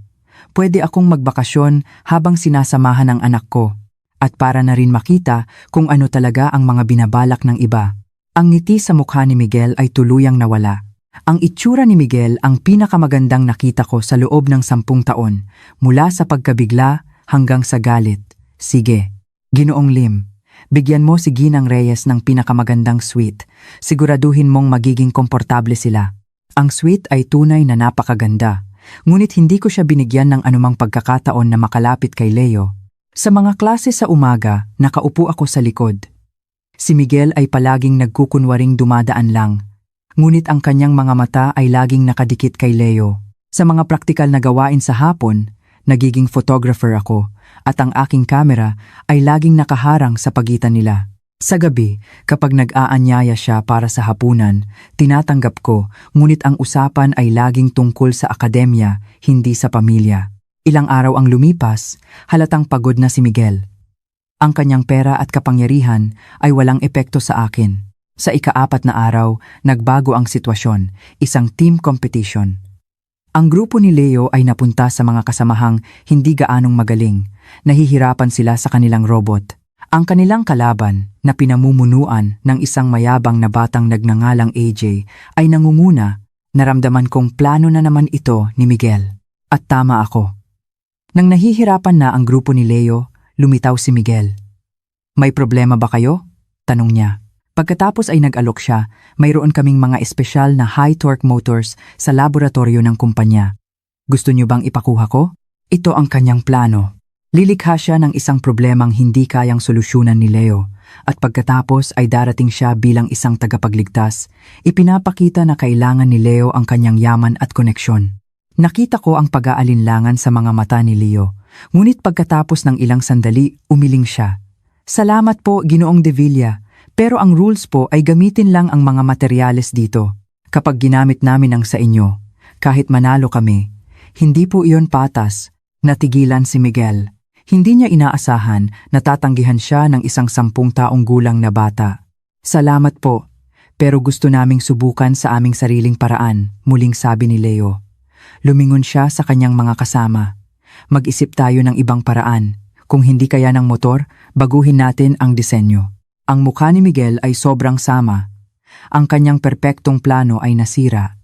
Pwede akong magbakasyon habang sinasamahan ang anak ko. At para na rin makita kung ano talaga ang mga binabalak ng iba. Ang ngiti sa mukha ni Miguel ay tuluyang nawala. Ang itsura ni Miguel ang pinakamagandang nakita ko sa loob ng 10 taon, mula sa pagkabigla hanggang sa galit. Sige, Ginoong Lim. Bigyan mo si Ginang Reyes ng pinakamagandang suite. Siguraduhin mong magiging komportable sila. Ang suite ay tunay na napakaganda. Ngunit hindi ko siya binigyan ng anumang pagkakataon na makalapit kay Leo. Sa mga klase sa umaga, nakaupo ako sa likod. Si Miguel ay palaging nagkukunwaring dumadaan lang. Ngunit ang kanyang mga mata ay laging nakadikit kay Leo. Sa mga praktikal na gawain sa hapon, nagiging photographer ako. At ang aking kamera ay laging nakaharang sa pagitan nila. Sa gabi, kapag nag-aanyaya siya para sa hapunan, tinatanggap ko, ngunit ang usapan ay laging tungkol sa akademya, hindi sa pamilya. Ilang araw ang lumipas, halatang pagod na si Miguel. Ang kanyang pera at kapangyarihan ay walang epekto sa akin. Sa ika-4 na araw, nagbago ang sitwasyon, isang team competition. Ang grupo ni Leo ay napunta sa mga kasamahang hindi gaanong magaling. Nahihirapan sila sa kanilang robot. Ang kanilang kalaban, na pinamumunuan ng isang mayabang na batang nagngangalang AJ, ay nangunguna. Naramdaman kong plano na naman ito ni Miguel. At tama ako. Nang nahihirapan na ang grupo ni Leo, lumitaw si Miguel. May problema ba kayo? Tanong niya. Pagkatapos ay nag-alok siya, mayroon kaming mga espesyal na high-torque motors sa laboratorio ng kumpanya. Gusto niyo bang ipakuha ko? Ito ang kanyang plano. Lilikha siya ng isang problemang hindi kayang solusyonan ni Leo. at pagkatapos ay darating siya bilang isang tagapagligtas, ipinapakita na kailangan ni Leo ang kanyang yaman at koneksyon. Nakita ko ang pag-aalinlangan sa mga mata ni Leo, ngunit pagkatapos ng ilang sandali, umiling siya. Salamat po, Ginoong De Villa, pero ang rules po ay gamitin lang ang mga materyales dito. Kapag ginamit namin ang sa inyo, kahit manalo kami, hindi po iyon patas. Natigilan si Miguel. Hindi niya inaasahan na tatanggihan siya ng isang 10 taong gulang na bata. Salamat po, pero gusto naming subukan sa aming sariling paraan, muling sabi ni Leo. Lumingon siya sa kanyang mga kasama. Mag-isip tayo ng ibang paraan. Kung hindi kaya ng motor, baguhin natin ang disenyo. Ang mukha ni Miguel ay sobrang sama. Ang kanyang perpektong plano ay nasira.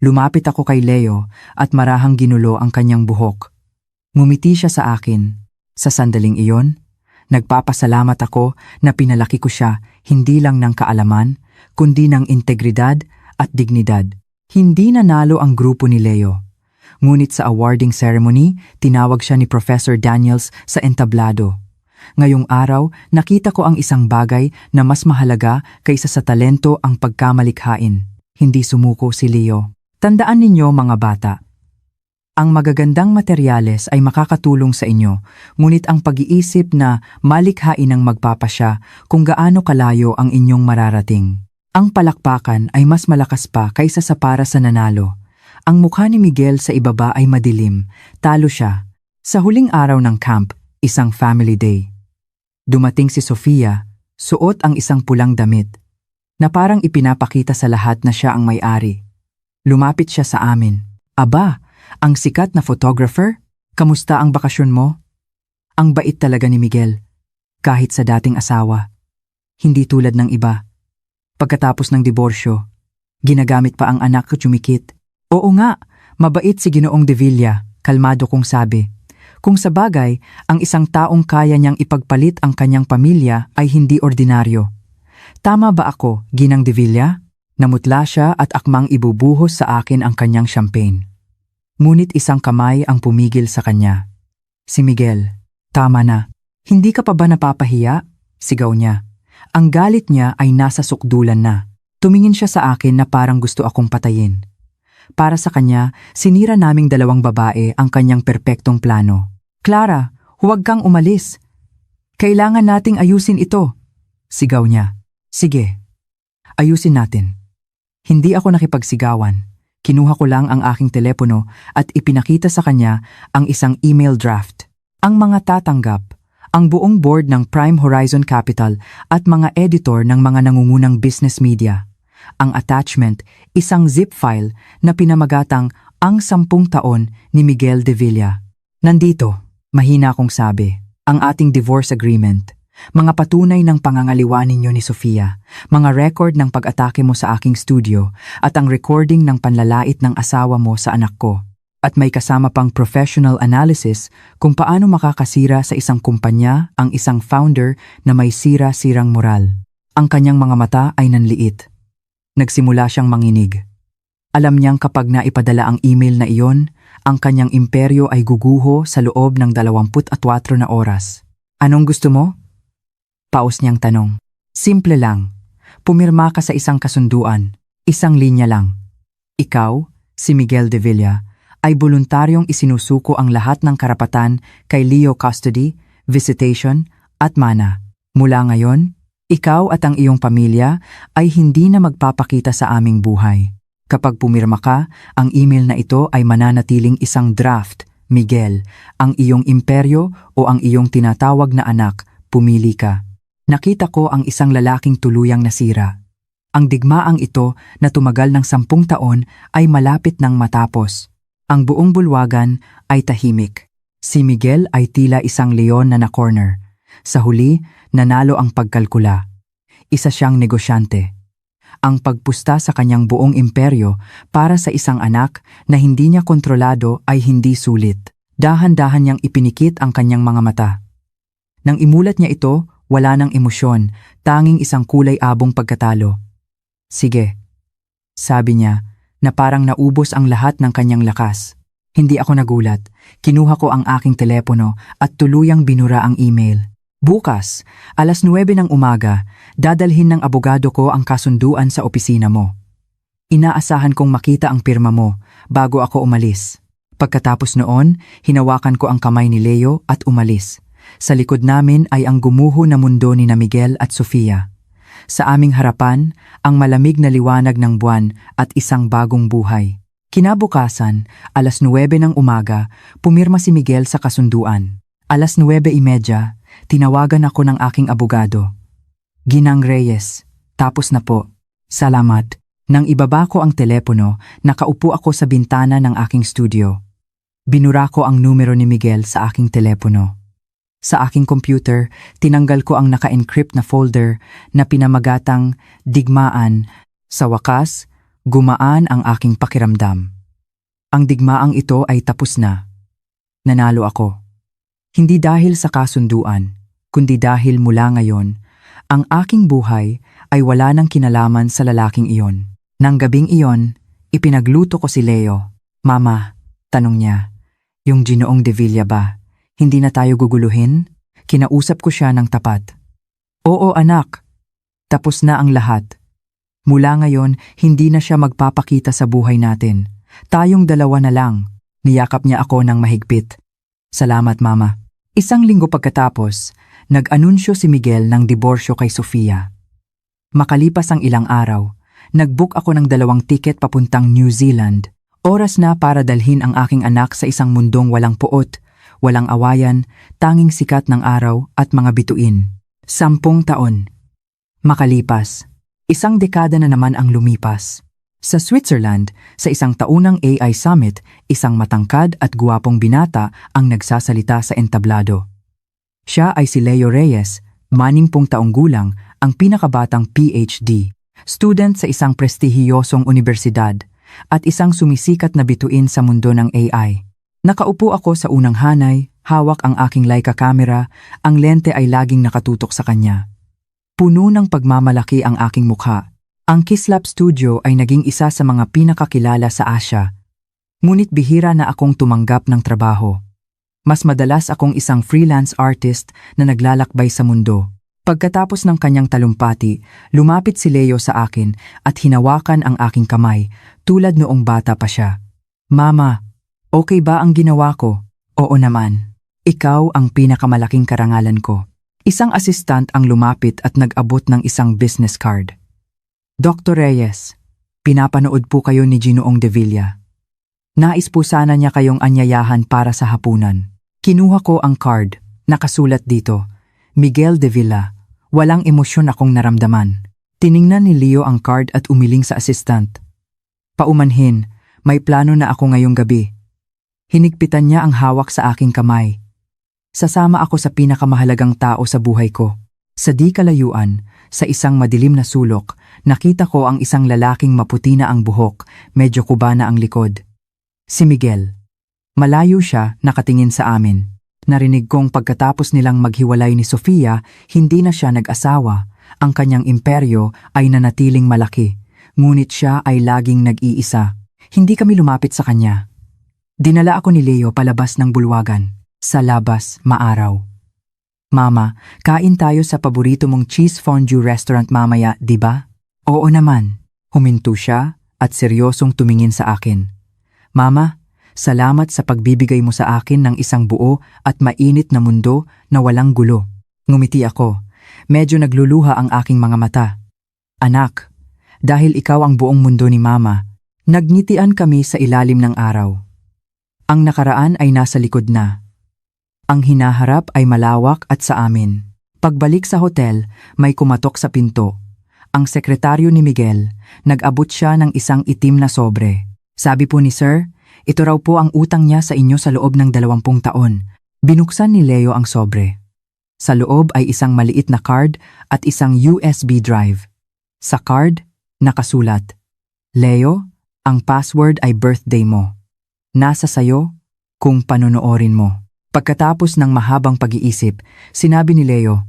Lumapit ako kay Leo at marahang ginulo ang kanyang buhok. Ngumiti siya sa akin. Sa sandaling iyon, nagpapasalamat ako na pinalaki ko siya hindi lang ng kaalaman, kundi ng integridad at dignidad. Hindi nanalo ang grupo ni Leo. Ngunit sa awarding ceremony, tinawag siya ni Professor Daniels sa entablado. Ngayong araw, nakita ko ang isang bagay na mas mahalaga kaysa sa talento ang pagkamalikhain. Hindi sumuko si Leo. Tandaan ninyo mga bata, ang magagandang materyales ay makakatulong sa inyo, ngunit ang pag-iisip na malikhain ang magpapasya kung gaano kalayo ang inyong mararating. Ang palakpakan ay mas malakas pa kaysa sa para sa nanalo. Ang mukha ni Miguel sa ibaba ay madilim, talo siya. Sa huling araw ng camp, isang family day. Dumating si Sofia, suot ang isang pulang damit, na parang ipinapakita sa lahat na siya ang may-ari. Lumapit siya sa amin. Aba, ang sikat na photographer? Kamusta ang bakasyon mo? Ang bait talaga ni Miguel, kahit sa dating asawa. Hindi tulad ng iba. Pagkatapos ng diborsyo, ginagamit pa ang anak ko tsumikit. Oo nga, mabait si Ginoong De Villa, kalmado kong sabi. Kung sa bagay, ang isang taong kaya niyang ipagpalit ang kanyang pamilya ay hindi ordinaryo. Tama ba ako, Ginang De Villa? Namutla siya at akmang ibubuhos sa akin ang kanyang champagne. Ngunit isang kamay ang pumigil sa kanya. Si Miguel, tama na. Hindi ka pa ba napapahiya? Sigaw niya. Ang galit niya ay nasa sukdulan na. Tumingin siya sa akin na parang gusto akong patayin. Para sa kanya, sinira naming dalawang babae ang kanyang perpektong plano. Clara, huwag kang umalis. Kailangan nating ayusin ito. Sigaw niya. Sige, ayusin natin. Hindi ako nakipagsigawan. Kinuha ko lang ang aking telepono at ipinakita sa kanya ang isang email draft. Ang mga tatanggap, ang buong board ng Prime Horizon Capital at mga editor ng mga nangungunang business media. Ang attachment, isang zip file na pinamagatang ang 10 taon ni Miguel De Villa. Nandito, mahina kong sabi, ang ating divorce agreement. Mga patunay ng pangangaliwa ninyo ni Sofia, mga record ng pag-atake mo sa aking studio at ang recording ng panlalait ng asawa mo sa anak ko. At may kasama pang professional analysis kung paano makakasira sa isang kumpanya ang isang founder na may sira-sirang moral. Ang kanyang mga mata ay nanliit. Nagsimula siyang manginig. Alam niyang kapag naipadala ang email na iyon, ang kanyang imperyo ay guguho sa loob ng 24 na oras. Anong gusto mo? Paus niyang tanong. Simple lang. Pumirma ka sa isang kasunduan. Isang linya lang. Ikaw, si Miguel De Villa, ay voluntaryong isinusuko ang lahat ng karapatan kay Leo Custody, Visitation, at Mana. Mula ngayon, ikaw at ang iyong pamilya ay hindi na magpapakita sa aming buhay. Kapag pumirma ka, ang email na ito ay mananatiling isang draft. Miguel, ang iyong imperyo o ang iyong tinatawag na anak, pumili ka. Nakita ko ang isang lalaking tuluyang nasira. Ang digmaang ito na tumagal ng 10 taon ay malapit nang matapos. Ang buong bulwagan ay tahimik. Si Miguel ay tila isang leon na na-corner. Sa huli, nanalo ang pagkalkula. Isa siyang negosyante. Ang pagpusta sa kanyang buong imperyo para sa isang anak na hindi niya kontrolado ay hindi sulit. Dahan-dahan niyang ipinikit ang kanyang mga mata. Nang imulat niya ito, wala nang emosyon, tanging isang kulay-abong pagkatalo. Sige, sabi niya, na parang naubos ang lahat ng kanyang lakas. Hindi ako nagulat. Kinuha ko ang aking telepono at tuluyang binura ang email. Bukas, 9:00 ng umaga, dadalhin ng abogado ko ang kasunduan sa opisina mo. Inaasahan kong makita ang pirma mo bago ako umalis. Pagkatapos noon, hinawakan ko ang kamay ni Leo at umalis. Sa likod namin ay ang gumuho na mundo ni na Miguel at Sofia. Sa aming harapan, ang malamig na liwanag ng buwan at isang bagong buhay. Kinabukasan, 9:00 ng umaga, pumirma si Miguel sa kasunduan. 9:30, tinawagan ako ng aking abogado. Ginang Reyes, tapos na po. Salamat. Nang ibaba ko ang telepono, nakaupo ako sa bintana ng aking studio. Binura ko ang numero ni Miguel sa aking telepono. Sa aking computer, tinanggal ko ang naka-encrypt na folder na pinamagatang digmaan. Sa wakas, gumaan ang aking pakiramdam. Ang digmaang ito ay tapos na. Nanalo ako. Hindi dahil sa kasunduan, kundi dahil mula ngayon, ang aking buhay ay wala nang kinalaman sa lalaking iyon. Nang gabing iyon, ipinagluto ko si Leo. Mama, tanong niya, yung Ginoong de Villa ba? Hindi na tayo guguluhin? Kinausap ko siya ng tapat. Oo anak, tapos na ang lahat. Mula ngayon, hindi na siya magpapakita sa buhay natin. Tayong dalawa na lang. Niyakap niya ako ng mahigpit. Salamat mama. Isang linggo pagkatapos, nag-anunsyo si Miguel ng diborsyo kay Sofia. Makalipas ang ilang araw, nag-book ako ng 2 tiket papuntang New Zealand. Oras na para dalhin ang aking anak sa isang mundong walang puot, walang awayan, tanging sikat ng araw at mga bituin. 10 taon. Makalipas, 1 dekada na naman ang lumipas. Sa Switzerland, sa isang taunang AI Summit, isang matangkad at guwapong binata ang nagsasalita sa entablado. Siya ay si Leo Reyes, 60 taong gulang, ang pinakabatang PhD, student sa isang prestihiyosong universidad, at isang sumisikat na bituin sa mundo ng AI. Nakaupo ako sa unang hanay, hawak ang aking Leica camera, ang lente ay laging nakatutok sa kanya. Puno ng pagmamalaki ang aking mukha. Ang Kislap Studio ay naging isa sa mga pinakakilala sa Asia. Ngunit bihira na akong tumanggap ng trabaho. Mas madalas akong isang freelance artist na naglalakbay sa mundo. Pagkatapos ng kanyang talumpati, lumapit si Leo sa akin at hinawakan ang aking kamay, tulad noong bata pa siya. Mama, okay ba ang ginawa ko? Oo naman. Ikaw ang pinakamalaking karangalan ko. Isang assistant ang lumapit at nag-abot ng isang business card. Dr. Reyes, pinapanood po kayo ni Ginoong de Villa. Nais po sana niya kayong anyayahan para sa hapunan. Kinuha ko ang card, nakasulat dito, Miguel de Villa. Walang emosyon akong naramdaman. Tiningnan ni Leo ang card at umiling sa assistant. Paumanhin, may plano na ako ngayong gabi. Hinigpitan niya ang hawak sa aking kamay. Sasama ako sa pinakamahalagang tao sa buhay ko. Sa di kalayuan, sa isang madilim na sulok, nakita ko ang isang lalaking maputi na ang buhok, medyo kuba na ang likod. Si Miguel. Malayo siya, nakatingin sa amin. Narinig kong pagkatapos nilang maghiwalay ni Sofia, hindi na siya nag-asawa. Ang kanyang imperyo ay nanatiling malaki, ngunit siya ay laging nag-iisa. Hindi kami lumapit sa kanya. Dinala ako ni Leo palabas ng bulwagan. Sa labas, maaraw. Mama, kain tayo sa paborito mong cheese fondue restaurant mamaya, di ba? Oo naman. Huminto siya at seryosong tumingin sa akin. Mama, salamat sa pagbibigay mo sa akin ng isang buo at mainit na mundo na walang gulo. Ngumiti ako. Medyo nagluluha ang aking mga mata. Anak, dahil ikaw ang buong mundo ni Mama, nagngitian kami sa ilalim ng araw. Ang nakaraan ay nasa likod na. Ang hinaharap ay malawak at sa amin. Pagbalik sa hotel, may kumatok sa pinto. Ang sekretaryo ni Miguel, nag-abot siya ng isang itim na sobre. Sabi po ni Sir, ito raw po ang utang niya sa inyo sa loob ng 20 taon. Binuksan ni Leo ang sobre. Sa loob ay isang maliit na card at isang USB drive. Sa card, nakasulat, Leo, ang password ay birthday mo. Nasa sayo kung panonoorin mo. Pagkatapos ng mahabang pag-iisip, sinabi ni Leo,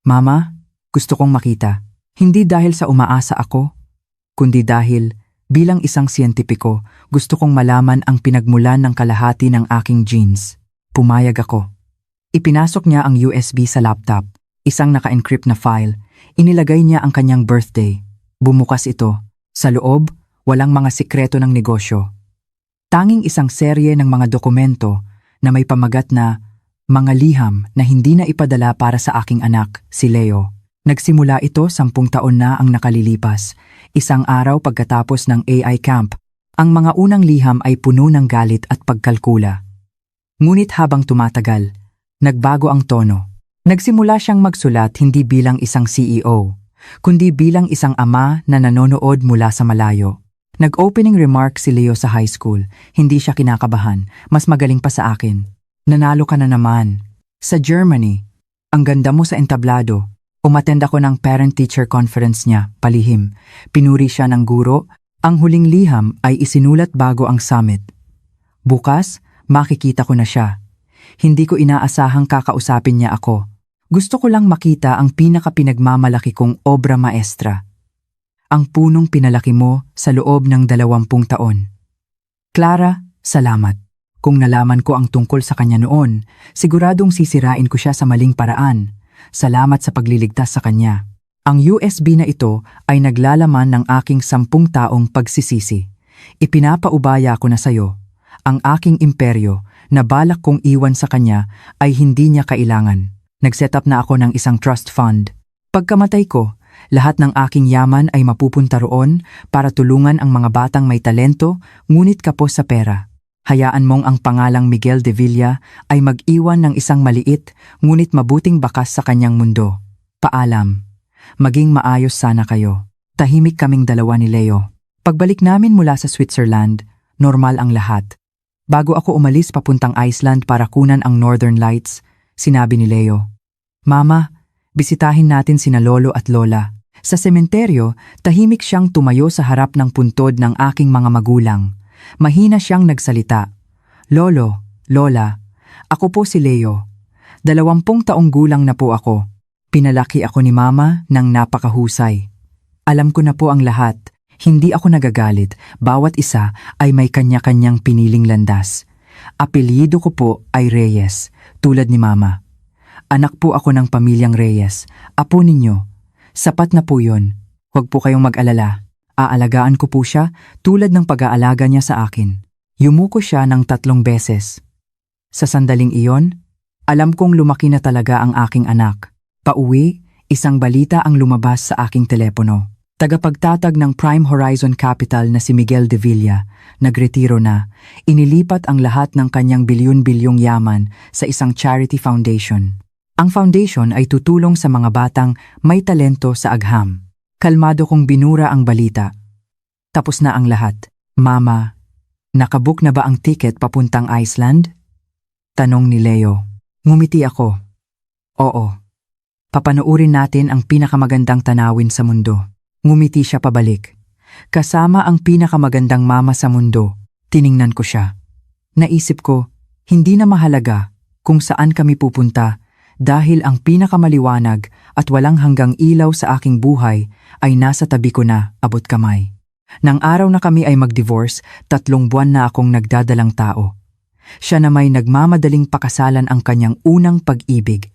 Mama, gusto kong makita. Hindi dahil sa umaasa ako, kundi dahil bilang isang siyentipiko, gusto kong malaman ang pinagmulan ng kalahati ng aking genes. Pumayag ako. Ipinasok niya ang USB sa laptop, isang naka-encrypt na file. Inilagay niya ang kanyang birthday. Bumukas ito. Sa loob, walang mga sikreto ng negosyo. Tanging isang serye ng mga dokumento na may pamagat na mga liham na hindi na ipadala para sa aking anak, si Leo. Nagsimula ito 10 taon na ang nakalilipas. Isang araw pagkatapos ng AI camp, ang mga unang liham ay puno ng galit at pagkalkula. Ngunit habang tumatagal, nagbago ang tono. Nagsimula siyang magsulat hindi bilang isang CEO, kundi bilang isang ama na nanonood mula sa malayo. Nag-opening remark si Leo sa high school. Hindi siya kinakabahan, mas magaling pa sa akin. Nanalo ka na naman. Sa Germany, ang ganda mo sa entablado. Umattend ako ng parent-teacher conference niya, palihim. Pinuri siya ng guro. Ang huling liham ay isinulat bago ang summit. Bukas, makikita ko na siya. Hindi ko inaasahang kakausapin niya ako. Gusto ko lang makita ang pinaka-pinagmamalaki kong obra maestra. Ang punong pinalaki mo sa loob ng 20 taon. Clara, salamat. Kung nalaman ko ang tungkol sa kanya noon, siguradong sisirain ko siya sa maling paraan. Salamat sa pagliligtas sa kanya. Ang USB na ito ay naglalaman ng aking 10 taong pagsisisi. Ipinapaubaya ko na sayo. Ang aking imperyo na balak kong iwan sa kanya ay hindi niya kailangan. Nag-set up na ako ng isang trust fund. Pagkamatay ko, lahat ng aking yaman ay mapupunta roon para tulungan ang mga batang may talento ngunit kapos sa pera. Hayaan mong ang pangalang Miguel de Villa ay mag-iwan ng isang maliit ngunit mabuting bakas sa kanyang mundo. Paalam. Maging maayos sana kayo. Tahimik kaming dalawa ni Leo. Pagbalik namin mula sa Switzerland, normal ang lahat. Bago ako umalis papuntang Iceland para kunan ang Northern Lights, sinabi ni Leo, "Mama, bisitahin natin sina lolo at lola." Sa sementeryo, tahimik siyang tumayo sa harap ng puntod ng aking mga magulang. Mahina siyang nagsalita. "Lolo, lola, ako po si Leo. 20 taong gulang na po ako. Pinalaki ako ni mama ng napakahusay. Alam ko na po ang lahat. Hindi ako nagagalit. Bawat isa ay may kanya-kanyang piniling landas. Apelyido ko po ay Reyes, tulad ni mama. Anak po ako ng pamilyang Reyes. Apo ninyo. Sapat na po yun. Huwag po kayong mag-alala. Aalagaan ko po siya tulad ng pag-aalaga niya sa akin." Yumuko siya ng 3 beses. Sa sandaling iyon, alam kong lumaki na talaga ang aking anak. Pauwi, isang balita ang lumabas sa aking telepono. Tagapagtatag ng Prime Horizon Capital na si Miguel de Villa, nagretiro na, inilipat ang lahat ng kanyang bilyon-bilyong yaman sa isang charity foundation. Ang foundation ay tutulong sa mga batang may talento sa agham. Kalmado kong binura ang balita. Tapos na ang lahat. "Mama, nakabook na ba ang ticket papuntang Iceland?" Tanong ni Leo. Ngumiti ako. "Oo. Papanoorin natin ang pinakamagandang tanawin sa mundo." Ngumiti siya pabalik. Kasama ang pinakamagandang mama sa mundo. Tiningnan ko siya. Naisip ko, hindi na mahalaga kung saan kami pupunta dahil ang pinakamaliwanag at walang hanggang ilaw sa aking buhay ay nasa tabi ko na, abot kamay. Nang araw na kami ay mag-divorce, 3 buwan na akong nagdadalang tao. Siya na may nagmamadaling pakasalan ang kanyang unang pag-ibig.